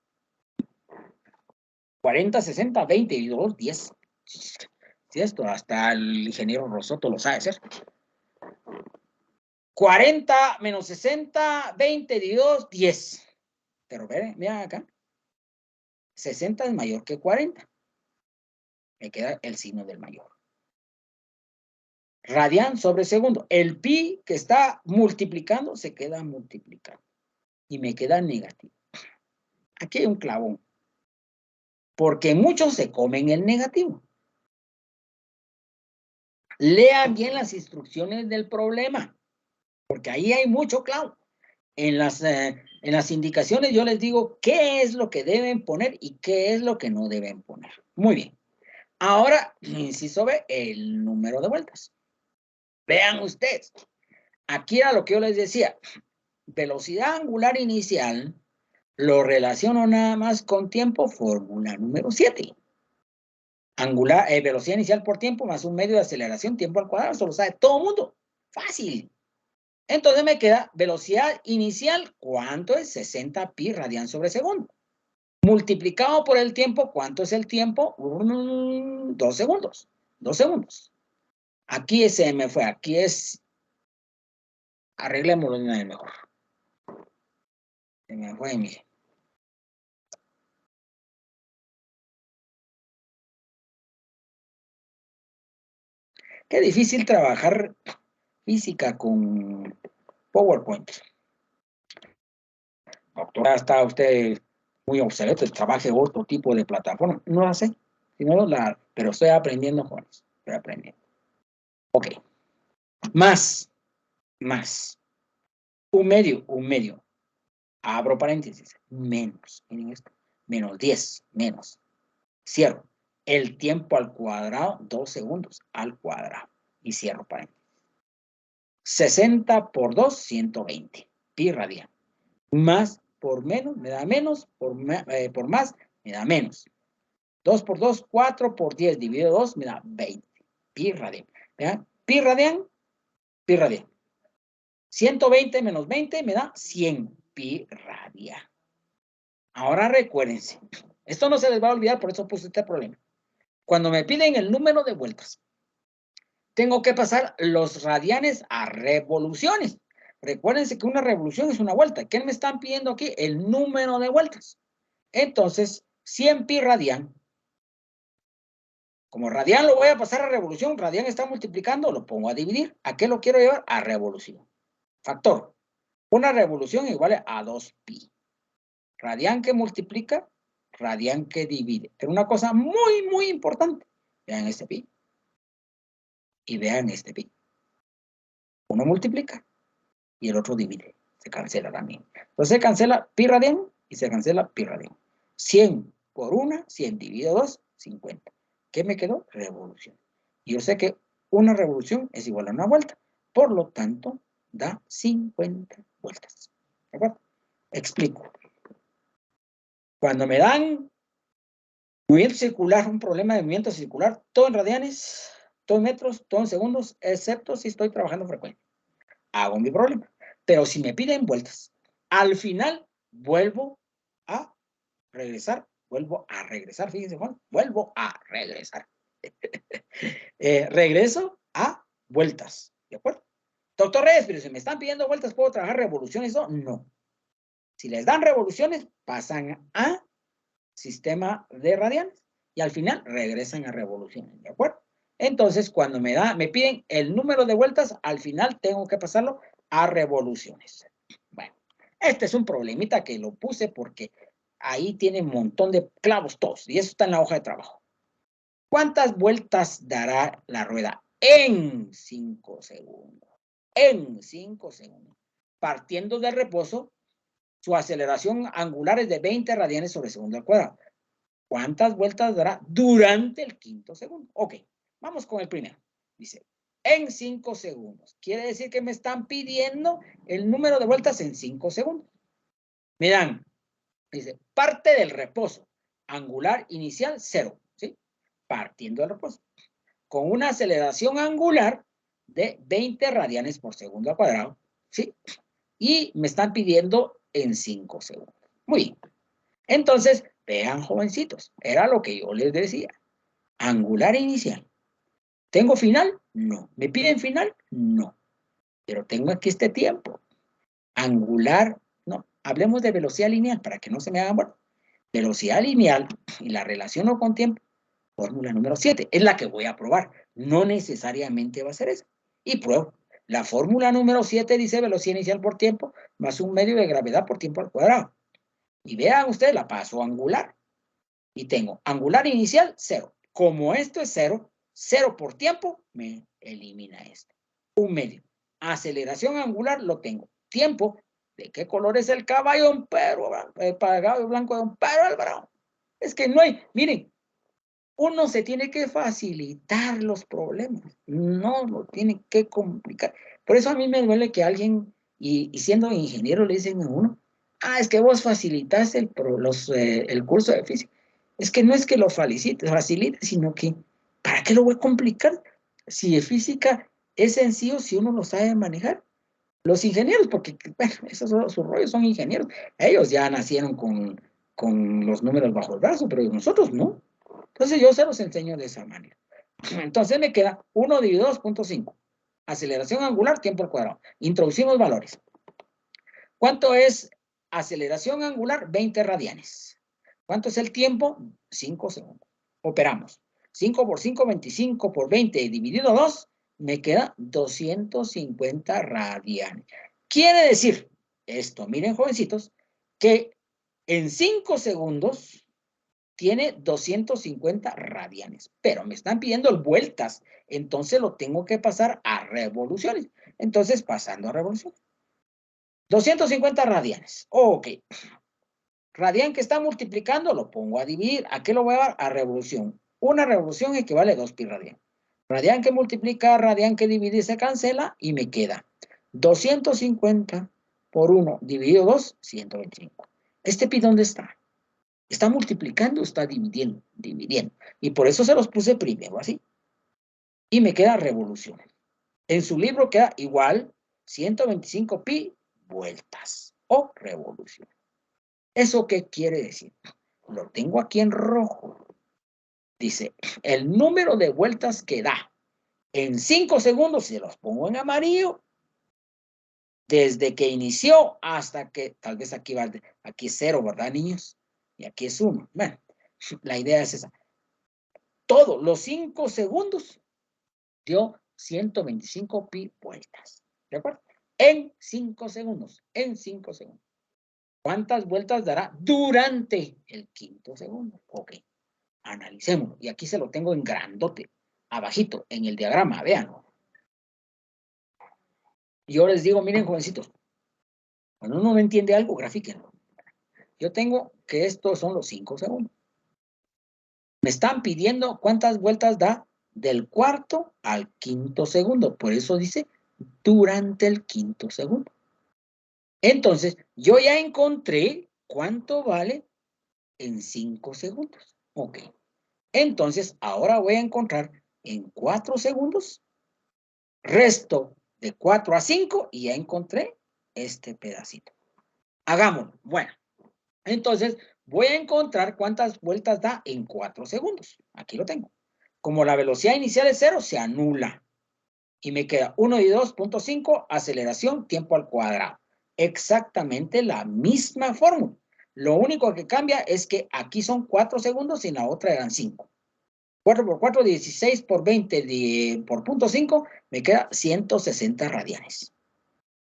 S1: 40, 60, 20 dividido 2, 10. Si esto hasta el ingeniero Rosoto lo sabe hacer. 40 menos 60, 20 dividido 2, 10. Pero vean acá. 60 es mayor que 40. Me queda el signo del mayor. Radian sobre segundo. El pi que está multiplicando se queda multiplicando. Y me queda negativo. Aquí hay un clavón. Porque muchos se comen el negativo. Lean bien las instrucciones del problema. Porque ahí hay mucho clavo. En las indicaciones yo les digo qué es lo que deben poner y qué es lo que no deben poner. Muy bien. Ahora, inciso B, el número de vueltas. Vean ustedes. Aquí era lo que yo les decía. Velocidad angular inicial lo relaciono nada más con tiempo, fórmula número 7. Angular, velocidad inicial por tiempo más un medio de aceleración, tiempo al cuadrado, eso lo sabe todo el mundo. Fácil. Entonces me queda velocidad inicial, ¿cuánto es? 60 pi radian sobre segundo. Multiplicado por el tiempo, ¿cuánto es el tiempo? 2 segundos. 2 segundos. Aquí se me fue, aquí es, arreglémoslo de una vez mejor. Se me fue, mire. Qué difícil trabajar física con PowerPoint. Doctora, está usted muy obsoleto, trabaje otro tipo de plataforma. No la sé, pero estoy aprendiendo, jóvenes. Estoy aprendiendo. Ok. Más. Un medio. Abro paréntesis. Menos. Miren esto. Menos 10. Menos. Cierro. El tiempo al cuadrado, 2 segundos al cuadrado. Y cierro paréntesis. 60 por 2, 120. Pi radian. Más por menos me da menos, por más me da menos. 2 por 2, 4 por 10 dividido 2 me da 20. Pi radian. ¿Vean? Pi radian. 120 menos 20 me da 100 pi radian. Ahora recuérdense, esto no se les va a olvidar, por eso puse este problema. Cuando me piden el número de vueltas, tengo que pasar los radianes a revoluciones. Recuérdense que una revolución es una vuelta. ¿Qué me están pidiendo aquí? El número de vueltas. Entonces, 100 pi radian. Como radian lo voy a pasar a revolución, radian está multiplicando, lo pongo a dividir. ¿A qué lo quiero llevar? A revolución. Factor. Una revolución igual a 2 pi. Radian que multiplica, radian que divide. Pero una cosa muy, muy importante. Vean este pi. Y vean este pi. Uno multiplica y el otro divide. Se cancela también. Entonces se cancela pi radian y se cancela pi radian. 100 por 1, 100 dividido 2, 50. ¿Qué me quedó? Revolución. Y yo sé que una revolución es igual a una vuelta. Por lo tanto, da 50 vueltas. ¿De acuerdo? Explico. Cuando me dan Movimiento circular, un problema de movimiento circular, todo en radianes, todo en metros, todo en segundos, excepto si estoy trabajando frecuente. Hago mi problema. Pero si me piden vueltas, al final vuelvo a regresar, fíjense, Juan, vuelvo a regresar. Regreso a vueltas, ¿de acuerdo? Doctor Reyes, pero si me están pidiendo vueltas, ¿puedo trabajar revoluciones? No. Si les dan revoluciones, pasan a sistema de radianes y al final regresan a revoluciones, ¿de acuerdo? Entonces, cuando me piden el número de vueltas, al final tengo que pasarlo a revoluciones. Bueno, este es un problemita que lo puse porque ahí tiene un montón de clavos todos y eso está en la hoja de trabajo. ¿Cuántas vueltas dará la rueda en 5 segundos? En 5 segundos. Partiendo del reposo, su aceleración angular es de 20 radianes sobre segundo al cuadrado. ¿Cuántas vueltas dará durante el quinto segundo? Ok, vamos con el primero. Dice, en 5 segundos. Quiere decir que me están pidiendo el número de vueltas en 5 segundos. Miran, dice, parte del reposo. Angular inicial, 0. ¿Sí? Partiendo del reposo. Con una aceleración angular de 20 radianes por segundo al cuadrado. ¿Sí? Y me están pidiendo en 5 segundos. Muy bien. Entonces, vean, jovencitos, era lo que yo les decía. Angular inicial. ¿Tengo final? No. ¿Me piden final? No. Pero tengo aquí este tiempo. Angular, no. Hablemos de velocidad lineal para que no se me hagan bueno. Velocidad lineal y la relaciono con tiempo. Fórmula número 7. Es la que voy a probar. No necesariamente va a ser esa. Y pruebo. La fórmula número 7 dice velocidad inicial por tiempo más un medio de gravedad por tiempo al cuadrado. Y vean ustedes, la paso angular. Y tengo angular inicial, 0. Como esto es 0, 0 por tiempo, me elimina esto. Un medio. Aceleración angular lo tengo. Tiempo, ¿de qué color es el caballo? Un perro, el caballo blanco de un perro Alvarado. Es que no hay, miren, uno se tiene que facilitar los problemas, no lo tiene que complicar. Por eso a mí me duele que alguien, y siendo ingeniero, le dicen a uno, es que vos facilitaste el curso de física. Es que no es que lo facilite, sino que, ¿para qué lo voy a complicar? Si de física es sencillo, si uno lo sabe manejar. Los ingenieros, porque, bueno, esos son sus rollos, son ingenieros. Ellos ya nacieron con los números bajo el brazo, pero nosotros no. Entonces yo se los enseño de esa manera. Entonces me queda 1 dividido 2.5. Aceleración angular, tiempo al cuadrado. Introducimos valores. ¿Cuánto es aceleración angular? 20 radianes. ¿Cuánto es el tiempo? 5 segundos. Operamos. 5 por 5, 25 por 20 dividido 2, me queda 250 radianes. Quiere decir esto, miren jovencitos, que en 5 segundos tiene 250 radianes, pero me están pidiendo vueltas, entonces lo tengo que pasar a revoluciones. Entonces, pasando a revoluciones. 250 radianes. Ok. Radian que está multiplicando, lo pongo a dividir. ¿A qué lo voy a dar? A revolución. Una revolución equivale a 2 pi radian. Radian que multiplica, radian que divide, se cancela y me queda 250 por 1 dividido 2, 125. ¿Este pi dónde está? ¿Está multiplicando o está dividiendo? Dividiendo. Y por eso se los puse primero así. Y me queda revolución. En su libro queda igual 125 pi vueltas o revolución. ¿Eso qué quiere decir? Lo tengo aquí en rojo. Dice, el número de vueltas que da en 5 segundos, si los pongo en amarillo, desde que inició hasta que, tal vez aquí va, aquí es 0, ¿verdad, niños? Y aquí es 1. Bueno, la idea es esa. Todos los 5 segundos dio 125 pi vueltas. ¿De acuerdo? En 5 segundos. En 5 segundos. ¿Cuántas vueltas dará durante el quinto segundo? Ok. Analicémoslo. Y aquí se lo tengo en grandote. Abajito, en el diagrama. Véanlo. Yo les digo, miren, jovencitos. Cuando uno no entiende algo, grafíquenlo. Yo tengo que estos son los 5 segundos. Me están pidiendo cuántas vueltas da del cuarto al quinto segundo. Por eso dice durante el quinto segundo. Entonces, yo ya encontré cuánto vale en 5 segundos. Ok. Entonces, ahora voy a encontrar en 4 segundos, resto de 4 a 5 y ya encontré este pedacito. Hagámoslo. Bueno, entonces voy a encontrar cuántas vueltas da en 4 segundos. Aquí lo tengo. Como la velocidad inicial es 0, se anula. Y me queda 1 y 2.5, aceleración, tiempo al cuadrado. Exactamente la misma fórmula. Lo único que cambia es que aquí son 4 segundos y en la otra eran 5. 4 por 4, 16 por 20 por 0.5, me queda 160 radianes.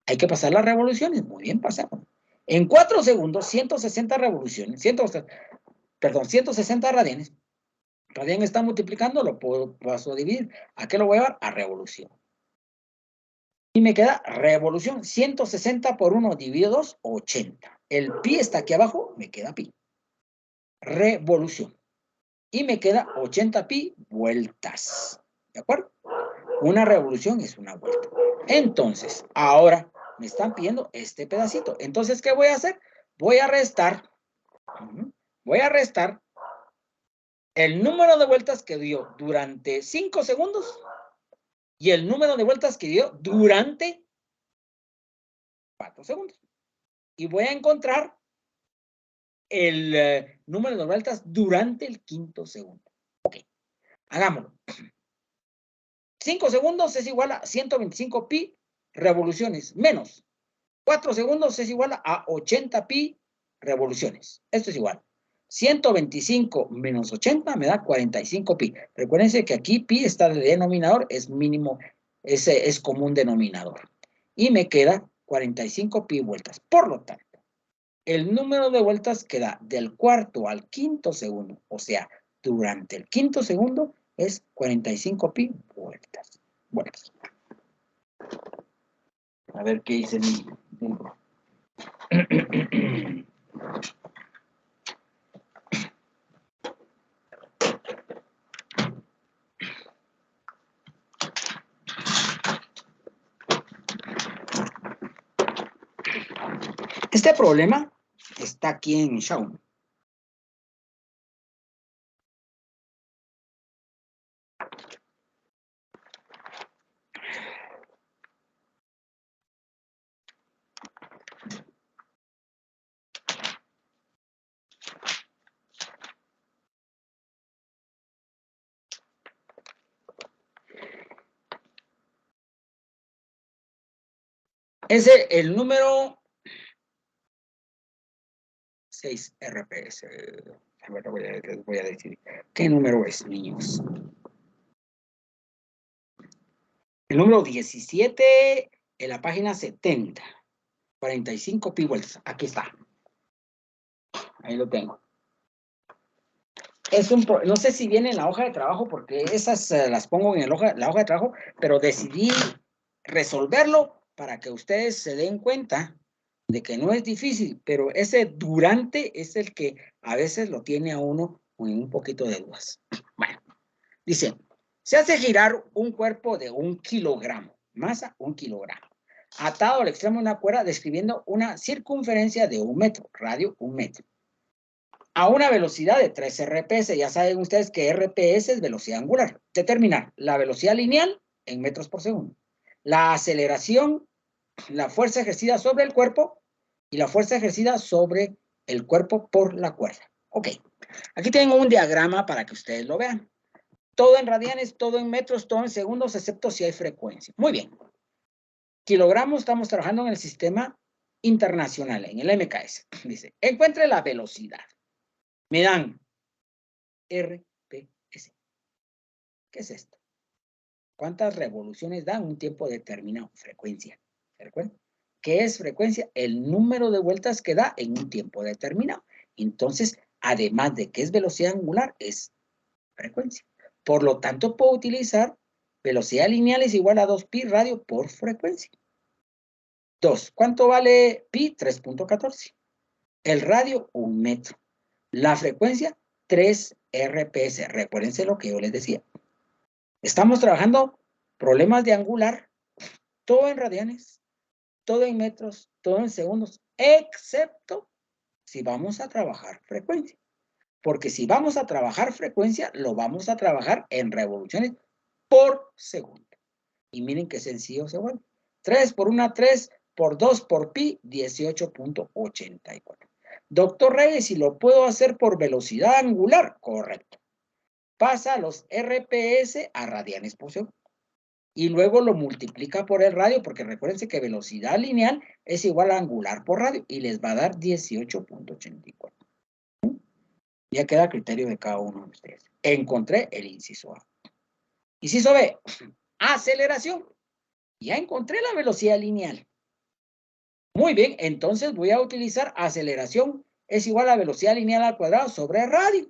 S1: Hay que pasar las revoluciones. Muy bien, pasamos. En 4 segundos, 160 revoluciones, 160 radianes. Radian está multiplicando, lo paso a dividir. ¿A qué lo voy a llevar? A revolución. Y me queda revolución. 160 por 1 dividido 2, 80. El pi está aquí abajo, me queda pi. Revolución. Y me queda 80 pi vueltas. ¿De acuerdo? Una revolución es una vuelta. Entonces, ahora me están pidiendo este pedacito. Entonces, ¿qué voy a hacer? Voy a restar el número de vueltas que dio durante 5 segundos y el número de vueltas que dio durante 4 segundos. Y voy a encontrar el número de vueltas durante el 5.º segundo. Ok, hagámoslo. 5 segundos es igual a 125 pi revoluciones menos 4 segundos es igual a 80 pi revoluciones. Esto es igual. 125 menos 80 me da 45 pi. Recuérdense que aquí pi está de denominador, es mínimo, es común denominador. Y me queda 45 pi vueltas. Por lo tanto, el número de vueltas que da del 4.º al 5.º segundo, o sea, durante el 5.º segundo, es 45 pi vueltas. Vueltas. A ver qué dice el libro. Este problema está aquí en Xiaomi. Es el número 6 RPS. A ver, les voy a decir. ¿Qué número es, niños? El número 17 en la página 70. 45 pi vueltas. Aquí está. Ahí lo tengo. No sé si viene en la hoja de trabajo, porque esas las pongo en la hoja de trabajo, pero decidí resolverlo para que ustedes se den cuenta de que no es difícil, pero ese durante es el que a veces lo tiene a uno con un poquito de dudas. Bueno, dice, se hace girar un cuerpo de 1 kilogramo, masa 1 kilogramo, atado al extremo de una cuerda describiendo una circunferencia de 1 metro, radio 1 metro. A una velocidad de 3 RPS. Ya saben ustedes que RPS es velocidad angular. Determinar la velocidad lineal en metros por segundo. La aceleración, la fuerza ejercida sobre el cuerpo y la fuerza ejercida sobre el cuerpo por la cuerda. Ok. Aquí tengo un diagrama para que ustedes lo vean. Todo en radianes, todo en metros, todo en segundos, excepto si hay frecuencia. Muy bien. Kilogramos, estamos trabajando en el sistema internacional, en el MKS. Dice, encuentre la velocidad. Me dan RPS. ¿Qué es esto? ¿Cuántas revoluciones dan un tiempo determinado? Frecuencia. ¿Se recuerdan? ¿Qué es frecuencia? El número de vueltas que da en un tiempo determinado. Entonces, además de que es velocidad angular, es frecuencia. Por lo tanto, puedo utilizar velocidad lineal es igual a 2 pi radio por frecuencia. 2. ¿Cuánto vale pi? 3.14. El radio, 1 metro. La frecuencia, 3 RPS. Recuérdense lo que yo les decía. Estamos trabajando problemas de angular, todo en radianes, todo en metros, todo en segundos, excepto si vamos a trabajar frecuencia. Porque si vamos a trabajar frecuencia, lo vamos a trabajar en revoluciones por segundo. Y miren qué sencillo se vuelve. 3 por 1, 3 por 2 por pi, 18.84. Doctor Reyes, si lo puedo hacer por velocidad angular, correcto. Pasa los RPS a radianes por segundo. Y luego lo multiplica por el radio, porque recuérdense que velocidad lineal es igual a angular por radio, y les va a dar 18.84. Ya queda a criterio de cada uno de ustedes. Encontré el inciso A. Inciso B, aceleración. Ya encontré la velocidad lineal. Muy bien, entonces voy a utilizar aceleración es igual a velocidad lineal al cuadrado sobre radio.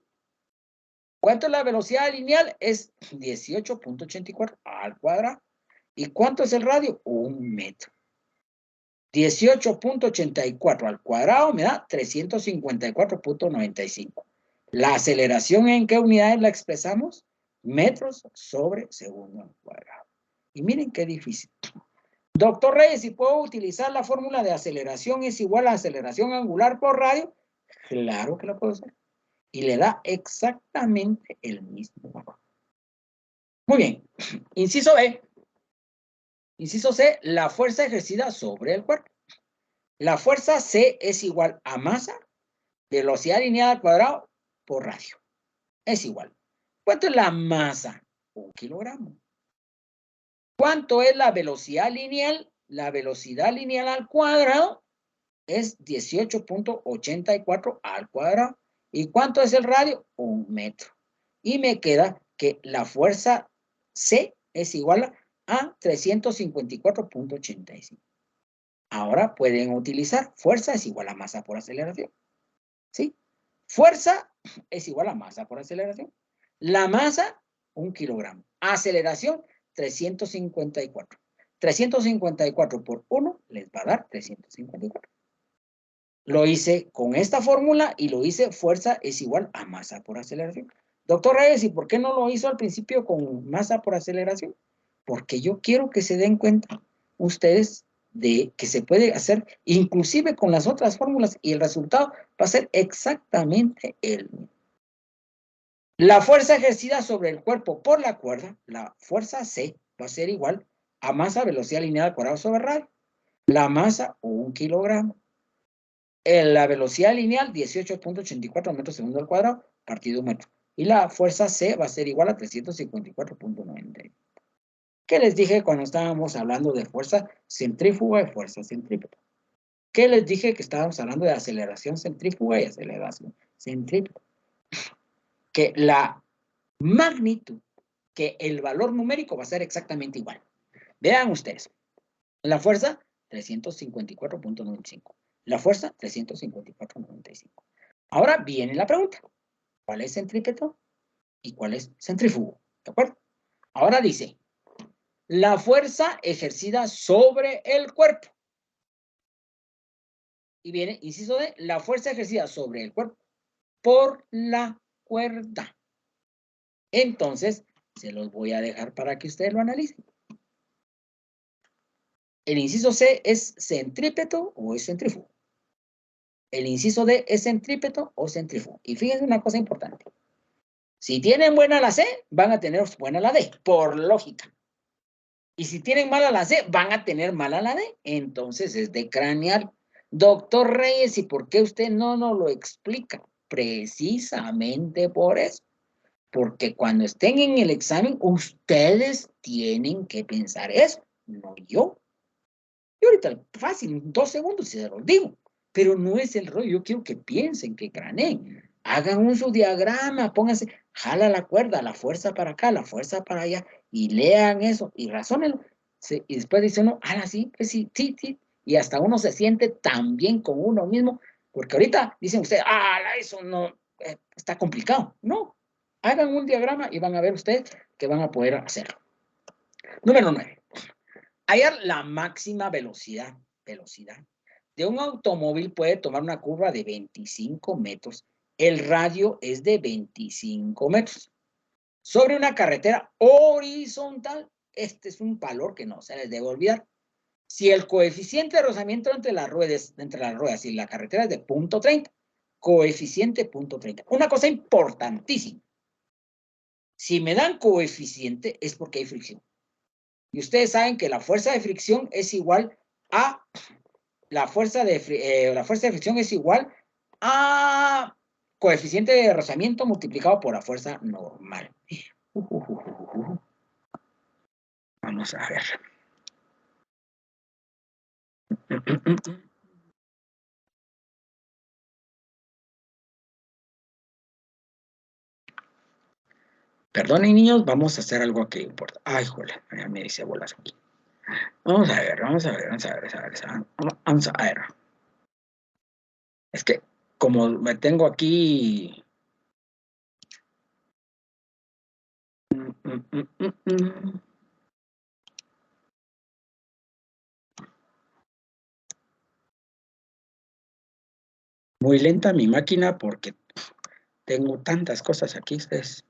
S1: ¿Cuánto es la velocidad lineal? Es 18.84 al cuadrado. ¿Y cuánto es el radio? 1 metro. 18.84 al cuadrado me da 354.95. ¿La aceleración en qué unidades la expresamos? Metros sobre segundo al cuadrado. Y miren qué difícil. Doctor Reyes, si puedo utilizar la fórmula de aceleración es igual a aceleración angular por radio, claro que la puedo hacer. Y le da exactamente el mismo valor. Muy bien. Inciso B. Inciso C, la fuerza ejercida sobre el cuerpo. La fuerza C es igual a masa, velocidad lineal al cuadrado por radio. Es igual. ¿Cuánto es la masa? 1 kilogramo. ¿Cuánto es la velocidad lineal? La velocidad lineal al cuadrado es 18.84 al cuadrado. ¿Y cuánto es el radio? 1 metro. Y me queda que la fuerza C es igual a 354.85. Ahora pueden utilizar fuerza es igual a masa por aceleración. ¿Sí? Fuerza es igual a masa por aceleración. La masa, 1 kilogramo. Aceleración, 354. 354 por 1 les va a dar 354. Lo hice con esta fórmula y lo hice fuerza es igual a masa por aceleración. Doctor Reyes, ¿y por qué no lo hizo al principio con masa por aceleración? Porque yo quiero que se den cuenta ustedes de que se puede hacer inclusive con las otras fórmulas y el resultado va a ser exactamente el mismo. La fuerza ejercida sobre el cuerpo por la cuerda, la fuerza C, va a ser igual a masa velocidad lineal al cuadrado sobre radio. La masa, 1 kilogramo. La velocidad lineal, 18.84 metros segundo al cuadrado, partido 1 metro. Y la fuerza C va a ser igual a 354.90. ¿Qué les dije cuando estábamos hablando de fuerza centrífuga y fuerza centrípeta? ¿Qué les dije que estábamos hablando de aceleración centrífuga y aceleración centrípeta? Que la magnitud, que el valor numérico va a ser exactamente igual. Vean ustedes. La fuerza, 354.95. La fuerza, 354.95. Ahora viene la pregunta. ¿Cuál es centrípeto y cuál es centrífugo? ¿De acuerdo? Ahora dice, la fuerza ejercida sobre el cuerpo. Y viene, inciso D, la fuerza ejercida sobre el cuerpo por la cuerda. Entonces, se los voy a dejar para que ustedes lo analicen. El inciso C es centrípeto o es centrífugo. El inciso D es centrípeto o centrífugo. Y fíjense una cosa importante. Si tienen buena la C, van a tener buena la D, por lógica. Y si tienen mala la C, van a tener mala la D. Entonces es de cranear. Doctor Reyes, ¿y por qué usted no nos lo explica? Precisamente por eso. Porque cuando estén en el examen, ustedes tienen que pensar eso, no yo. Y ahorita, fácil, en 2 segundos se los digo. Pero no es el rollo, yo quiero que piensen, que craneen. Hagan un su diagrama, pónganse, jala la cuerda, la fuerza para acá, la fuerza para allá, y lean eso, y razónenlo. Y después dice uno, sí, pues sí, sí, sí. Y hasta uno se siente tan bien con uno mismo, porque ahorita dicen ustedes, eso no, está complicado. No, hagan un diagrama y van a ver ustedes que van a poder hacerlo. Número 9. Hallar la máxima velocidad de un automóvil puede tomar una curva de 25 metros. El radio es de 25 metros. Sobre una carretera horizontal, este es un valor que no se les debe olvidar. Si el coeficiente de rozamiento entre las ruedas y la carretera es de 0.30, coeficiente 0.30. Una cosa importantísima. Si me dan coeficiente es porque hay fricción. Y ustedes saben que la fuerza de fricción es igual a la fuerza de fricción es igual a coeficiente de rozamiento multiplicado por la fuerza normal. Vamos a ver. Perdonen, niños, vamos a hacer algo que importa. Ay, joder, me dice bolas aquí. Vamos a ver. Es que como me tengo aquí... Muy lenta mi máquina porque tengo tantas cosas aquí, ustedes.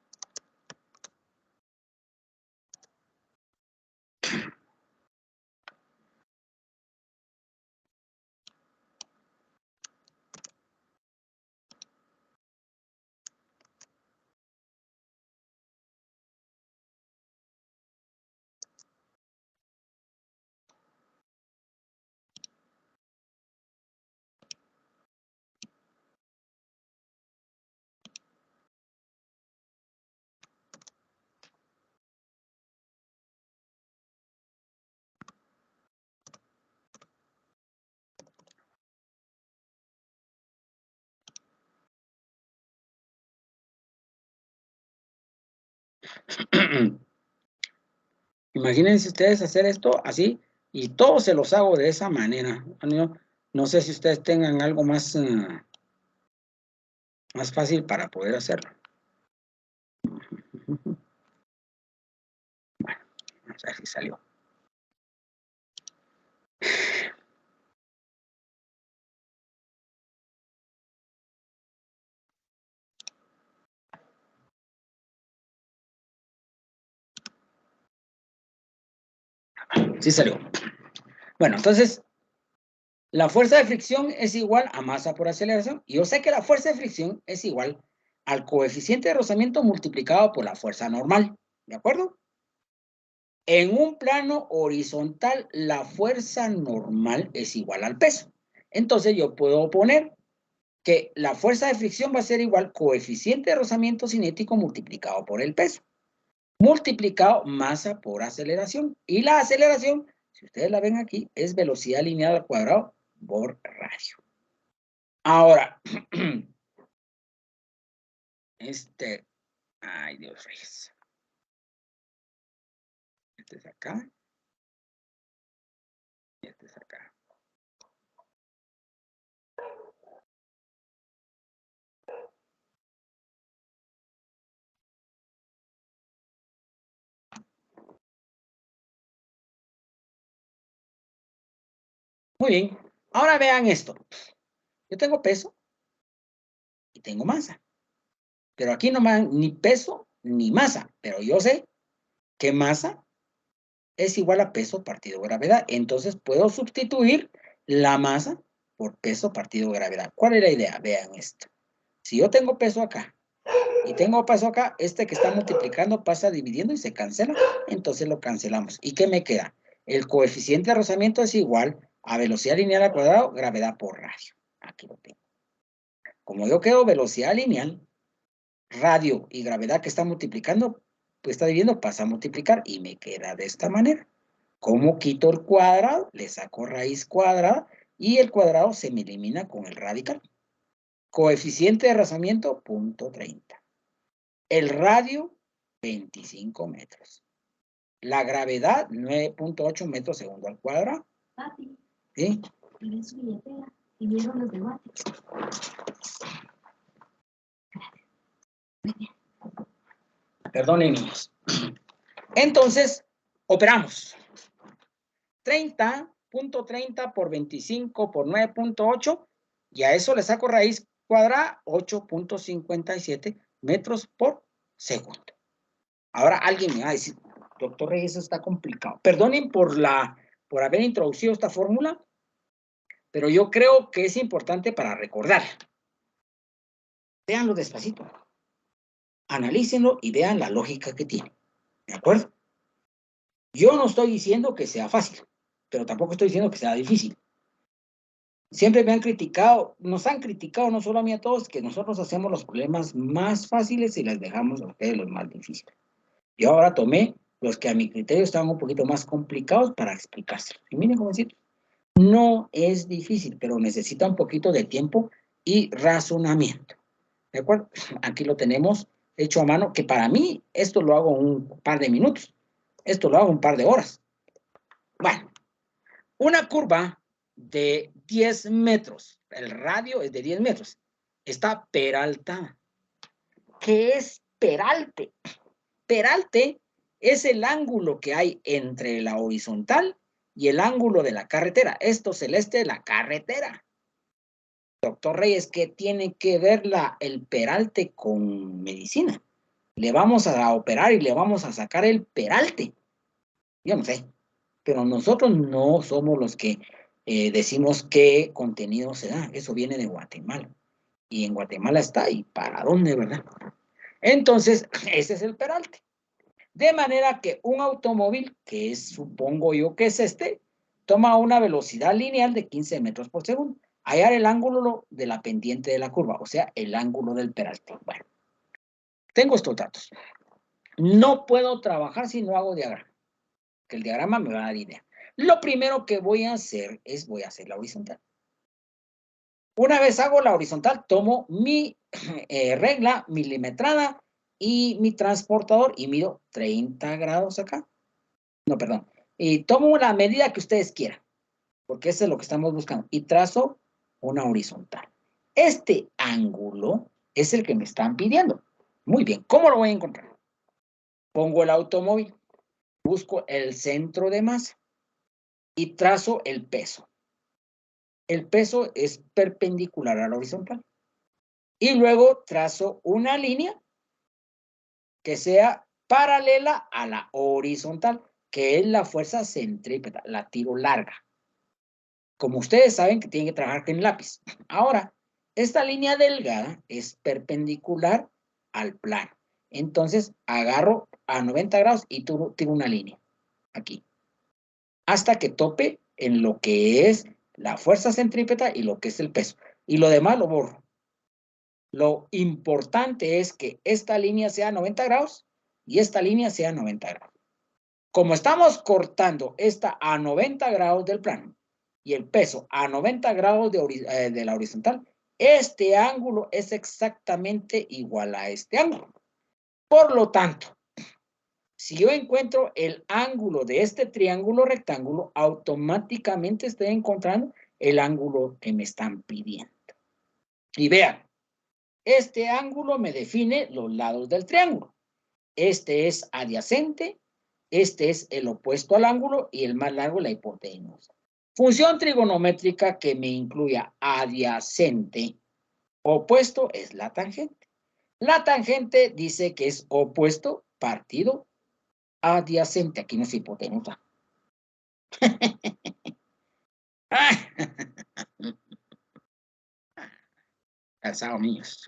S1: Imagínense ustedes hacer esto así y todos se los hago de esa manera. No sé si ustedes tengan algo más, más fácil para poder hacerlo. Bueno, vamos a ver si salió. Sí salió. Bueno, entonces, la fuerza de fricción es igual a masa por aceleración. Y yo sé que la fuerza de fricción es igual al coeficiente de rozamiento multiplicado por la fuerza normal. ¿De acuerdo? En un plano horizontal, la fuerza normal es igual al peso. Entonces, yo puedo poner que la fuerza de fricción va a ser igual coeficiente de rozamiento cinético multiplicado por el peso, multiplicado masa por aceleración. Y la aceleración, si ustedes la ven aquí, es velocidad lineal al cuadrado por radio. Ahora, ay Dios reyes. Este es acá. Este es acá. Muy bien. Ahora vean esto. Yo tengo peso y tengo masa. Pero aquí no me dan ni peso ni masa. Pero yo sé que masa es igual a peso partido gravedad. Entonces puedo sustituir la masa por peso partido gravedad. ¿Cuál es la idea? Vean esto. Si yo tengo peso acá y tengo peso acá, este que está multiplicando pasa dividiendo y se cancela. Entonces lo cancelamos. ¿Y qué me queda? El coeficiente de rozamiento es igual a velocidad lineal al cuadrado, gravedad por radio. Aquí lo tengo. Como yo quedo velocidad lineal, radio y gravedad que está multiplicando, pues está dividiendo, pasa a multiplicar y me queda de esta manera. ¿Cómo quito el cuadrado? Le saco raíz cuadrada y el cuadrado se me elimina con el radical. Coeficiente de rozamiento, 0.30. El radio, 25 metros. La gravedad, 9.8 metros segundo al cuadrado. Papi. ¿Sí? ¿Tienen su billetera? ¿Vinieron los de Guate? Perdonen, niños. Entonces, operamos. 30.30 por 25 por 9.8 y a eso le saco raíz cuadrada, 8.57 metros por segundo. Ahora alguien me va a decir, doctor Reyes, eso está complicado. Perdonen por haber introducido esta fórmula, pero yo creo que es importante para recordar. Véanlo despacito. Analícenlo y vean la lógica que tiene. ¿De acuerdo? Yo no estoy diciendo que sea fácil, pero tampoco estoy diciendo que sea difícil. Siempre me han criticado, nos han criticado, no solo a mí, a todos, que nosotros hacemos los problemas más fáciles y les dejamos a ustedes los más difíciles. Yo ahora tomé los que a mi criterio estaban un poquito más complicados para explicárselos. Y miren, jovencitos, no es difícil, pero necesita un poquito de tiempo y razonamiento. ¿De acuerdo? Aquí lo tenemos hecho a mano, que para mí esto lo hago en un par de minutos. Esto lo hago en un par de horas. Bueno, una curva de 10 metros, el radio es de 10 metros, está peraltada. ¿Qué es peralte? Peralte es el ángulo que hay entre la horizontal y el ángulo de la carretera. Esto celeste es la carretera. Doctor Reyes, ¿qué tiene que ver el peralte con medicina? Le vamos a operar y le vamos a sacar el peralte. Yo no sé, pero nosotros no somos los que decimos qué contenido se da. Eso viene de Guatemala. Y en Guatemala está, ¿y para dónde, verdad? Entonces, ese es el peralte. De manera que un automóvil, que es, supongo yo que es toma una velocidad lineal de 15 metros por segundo. Hallar el ángulo de la pendiente de la curva, o sea, el ángulo del peralte. Bueno, tengo estos datos. No puedo trabajar si no hago diagrama, que el diagrama me va a dar idea. Lo primero que voy a hacer es, voy a hacer la horizontal. Una vez hago la horizontal, tomo mi regla milimetrada y mi transportador y mido 30 grados acá. No, perdón. Y tomo la medida que ustedes quieran, porque eso es lo que estamos buscando. Y trazo una horizontal. Este ángulo es el que me están pidiendo. Muy bien, ¿cómo lo voy a encontrar? Pongo el automóvil, busco el centro de masa y trazo el peso. El peso es perpendicular a la horizontal. Y luego trazo una línea que sea paralela a la horizontal, que es la fuerza centrípeta, la tiro larga. Como ustedes saben que tienen que trabajar con lápiz. Ahora, esta línea delgada es perpendicular al plano. Entonces, agarro a 90 grados y tiro una línea aquí. Hasta que tope en lo que es la fuerza centrípeta y lo que es el peso. Y lo demás lo borro. Lo importante es que esta línea sea 90 grados y esta línea sea 90 grados. Como estamos cortando esta a 90 grados del plano y el peso a 90 grados de la horizontal, este ángulo es exactamente igual a este ángulo. Por lo tanto, si yo encuentro el ángulo de este triángulo rectángulo, automáticamente estoy encontrando el ángulo que me están pidiendo. Y vean, este ángulo me define los lados del triángulo. Este es adyacente, este es el opuesto al ángulo y el más largo la hipotenusa. Función trigonométrica que me incluya adyacente, opuesto es la tangente. La tangente dice que es opuesto partido adyacente. Aquí no es hipotenusa. Cansado, niños.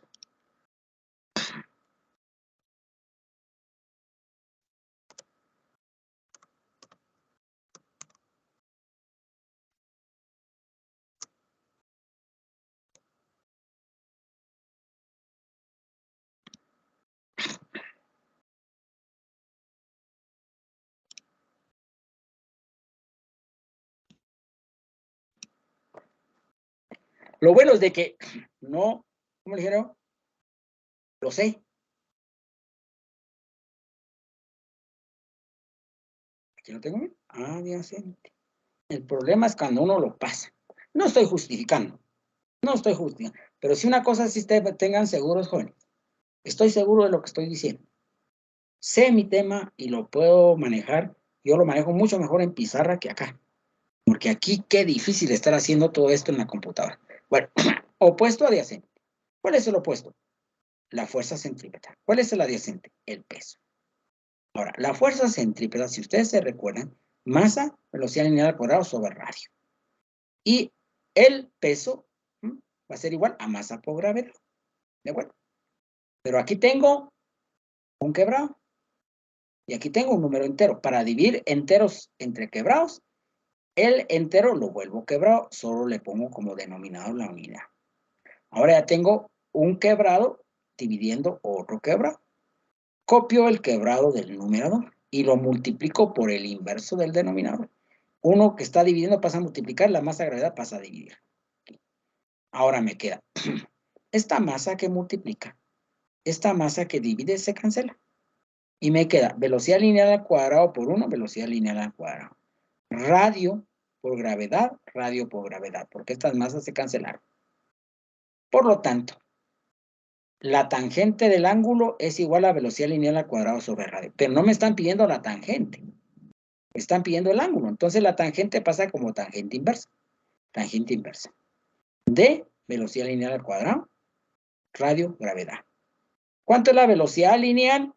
S1: Lo bueno es de que no, ¿cómo le dijeron? Lo sé. Aquí lo tengo bien. Adyacente. El problema es cuando uno lo pasa. No estoy justificando. No estoy justificando. Pero si una cosa sí tengan seguros, jóvenes. Estoy seguro de lo que estoy diciendo. Sé mi tema y lo puedo manejar. Yo lo manejo mucho mejor en pizarra que acá. Porque aquí qué difícil estar haciendo todo esto en la computadora. Bueno, opuesto adyacente. ¿Cuál es el opuesto? La fuerza centrípeta. ¿Cuál es el adyacente? El peso. Ahora, la fuerza centrípeta, si ustedes se recuerdan, masa, velocidad lineal al cuadrado sobre radio. Y el peso va a ser igual a masa por gravedad. ¿De acuerdo? Pero aquí tengo un quebrado. Y aquí tengo un número entero. Para dividir enteros entre quebrados, el entero lo vuelvo quebrado. Solo le pongo como denominador la unidad. Ahora ya tengo un quebrado dividiendo otro quebrado. Copio el quebrado del numerador y lo multiplico por el inverso del denominador. Uno que está dividiendo pasa a multiplicar, la masa de gravedad pasa a dividir. Ahora me queda esta masa que multiplica, esta masa que divide se cancela. Y me queda velocidad lineal al cuadrado por 1, velocidad lineal al cuadrado. Radio por gravedad, porque estas masas se cancelaron. Por lo tanto, la tangente del ángulo es igual a velocidad lineal al cuadrado sobre radio. Pero no me están pidiendo la tangente. Me están pidiendo el ángulo. Entonces la tangente pasa como tangente inversa. Tangente inversa. De velocidad lineal al cuadrado, radio, gravedad. ¿Cuánto es la velocidad lineal?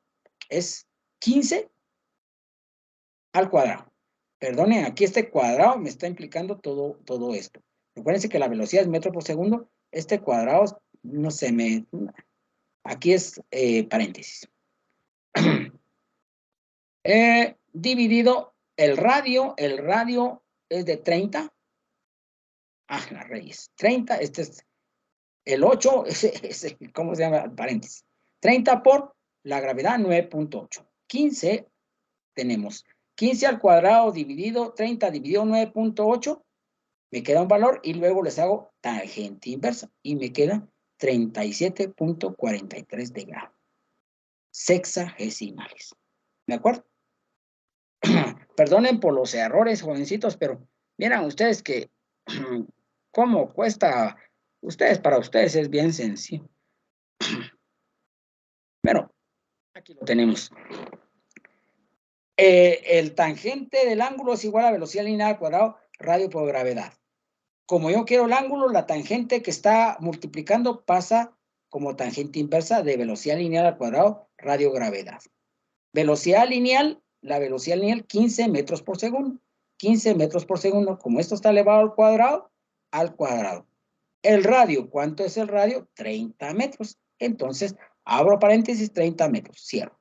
S1: Es 15 al cuadrado. Perdonen, aquí este cuadrado me está implicando todo esto. Recuérdense que la velocidad es metro por segundo. Este cuadrado, no se me... Aquí es paréntesis. Dividido el radio es de 30. La raíz. 30, este es el 8, ¿cómo se llama? Paréntesis. 30 por la gravedad, 9.8. 15, tenemos 15 al cuadrado dividido, 30 dividido 9.8, me queda un valor y luego les hago tangente inversa y me queda 37.43 de grado. Sexagesimales. ¿De acuerdo? Perdonen por los errores, jovencitos, pero miren ustedes que cómo cuesta, para ustedes es bien sencillo. Pero aquí lo tenemos. El tangente del ángulo es igual a velocidad lineal al cuadrado, radio por gravedad. Como yo quiero el ángulo, la tangente que está multiplicando pasa como tangente inversa de velocidad lineal al cuadrado, radio, gravedad. Velocidad lineal, la velocidad lineal 15 metros por segundo. 15 metros por segundo, como esto está elevado al cuadrado. El radio, ¿cuánto es el radio? 30 metros. Entonces, abro paréntesis, 30 metros, cierro.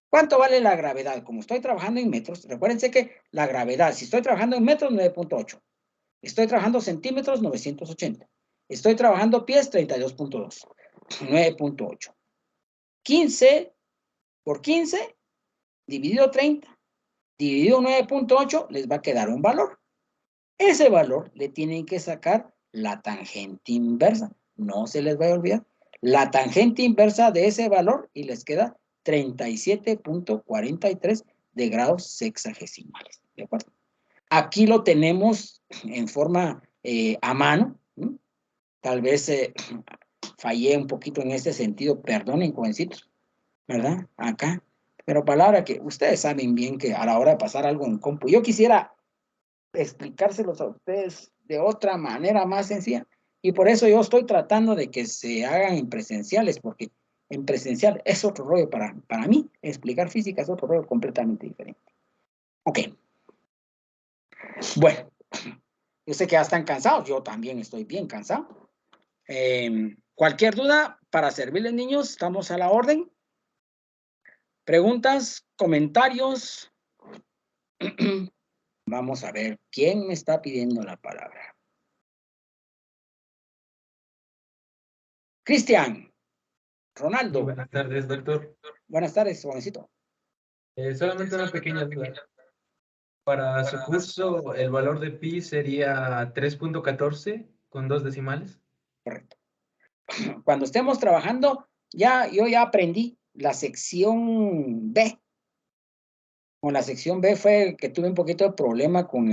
S1: ¿Cuánto vale la gravedad? Como estoy trabajando en metros, recuérdense que la gravedad, si estoy trabajando en metros, 9.8. Estoy trabajando centímetros, 980. Estoy trabajando pies, 32.2. 9.8. 15 por 15 dividido 30 dividido 9.8 les va a quedar un valor. Ese valor le tienen que sacar la tangente inversa. No se les va a olvidar. La tangente inversa de ese valor y les queda 37.43 de grados sexagesimales. ¿De acuerdo? Aquí lo tenemos en forma a mano. Tal vez fallé un poquito en este sentido. Perdonen, jovencitos. ¿Verdad? Acá. Pero palabra que ustedes saben bien que a la hora de pasar algo en compu, yo quisiera explicárselos a ustedes de otra manera más sencilla. Y por eso yo estoy tratando de que se hagan en presenciales, porque en presencial es otro rollo para mí. Explicar física es otro rollo completamente diferente. Ok. Bueno, yo sé que ya están cansados, yo también estoy bien cansado. Cualquier duda, para servirles, niños, estamos a la orden. Preguntas, comentarios. Vamos a ver quién me está pidiendo la palabra. Cristian, Ronaldo.
S2: Muy buenas tardes, doctor.
S1: Buenas tardes, jovencito.
S2: Solamente una pequeña duda. Para su curso, el valor de pi sería 3.14 con 2 decimales.
S1: Correcto. Cuando estemos trabajando, yo ya aprendí la sección B. Con la sección B fue que tuve un poquito de problema con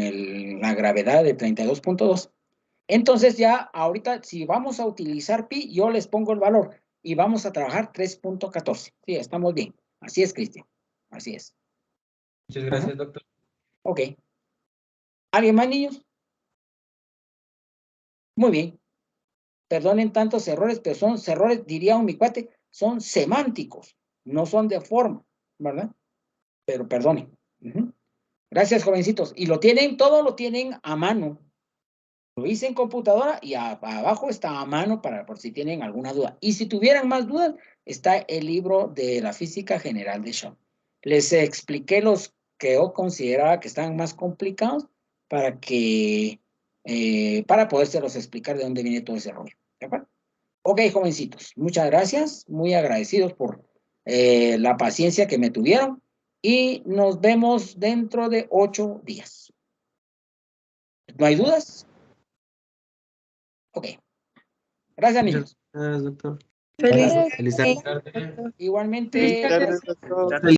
S1: la gravedad de 32.2. Entonces ya ahorita, si vamos a utilizar pi, yo les pongo el valor y vamos a trabajar 3.14. Sí, estamos bien. Así es, Cristian. Así es.
S2: Muchas gracias, doctor.
S1: Ok. ¿Alguien más, niños? Muy bien. Perdonen tantos errores, pero son errores, diría un mi cuate, son semánticos, no son de forma, ¿verdad? Pero perdonen. Gracias, jovencitos. Y todo lo tienen a mano. Lo hice en computadora y abajo está a mano por si tienen alguna duda. Y si tuvieran más dudas, está el libro de la física general de Shaw. Les expliqué los que yo consideraba que estaban más complicados para podérselos explicar de dónde viene todo ese rollo. ¿De acuerdo? Ok, jovencitos, muchas gracias. Muy agradecidos por la paciencia que me tuvieron. Y nos vemos dentro de 8 días. ¿No hay dudas? Ok. Gracias, niños.
S3: Muchas gracias, doctor.
S4: Feliz
S3: Feliz tarde.
S2: Tarde.
S1: Igualmente.
S4: Feliz tarde,
S1: gracias.
S4: doctor.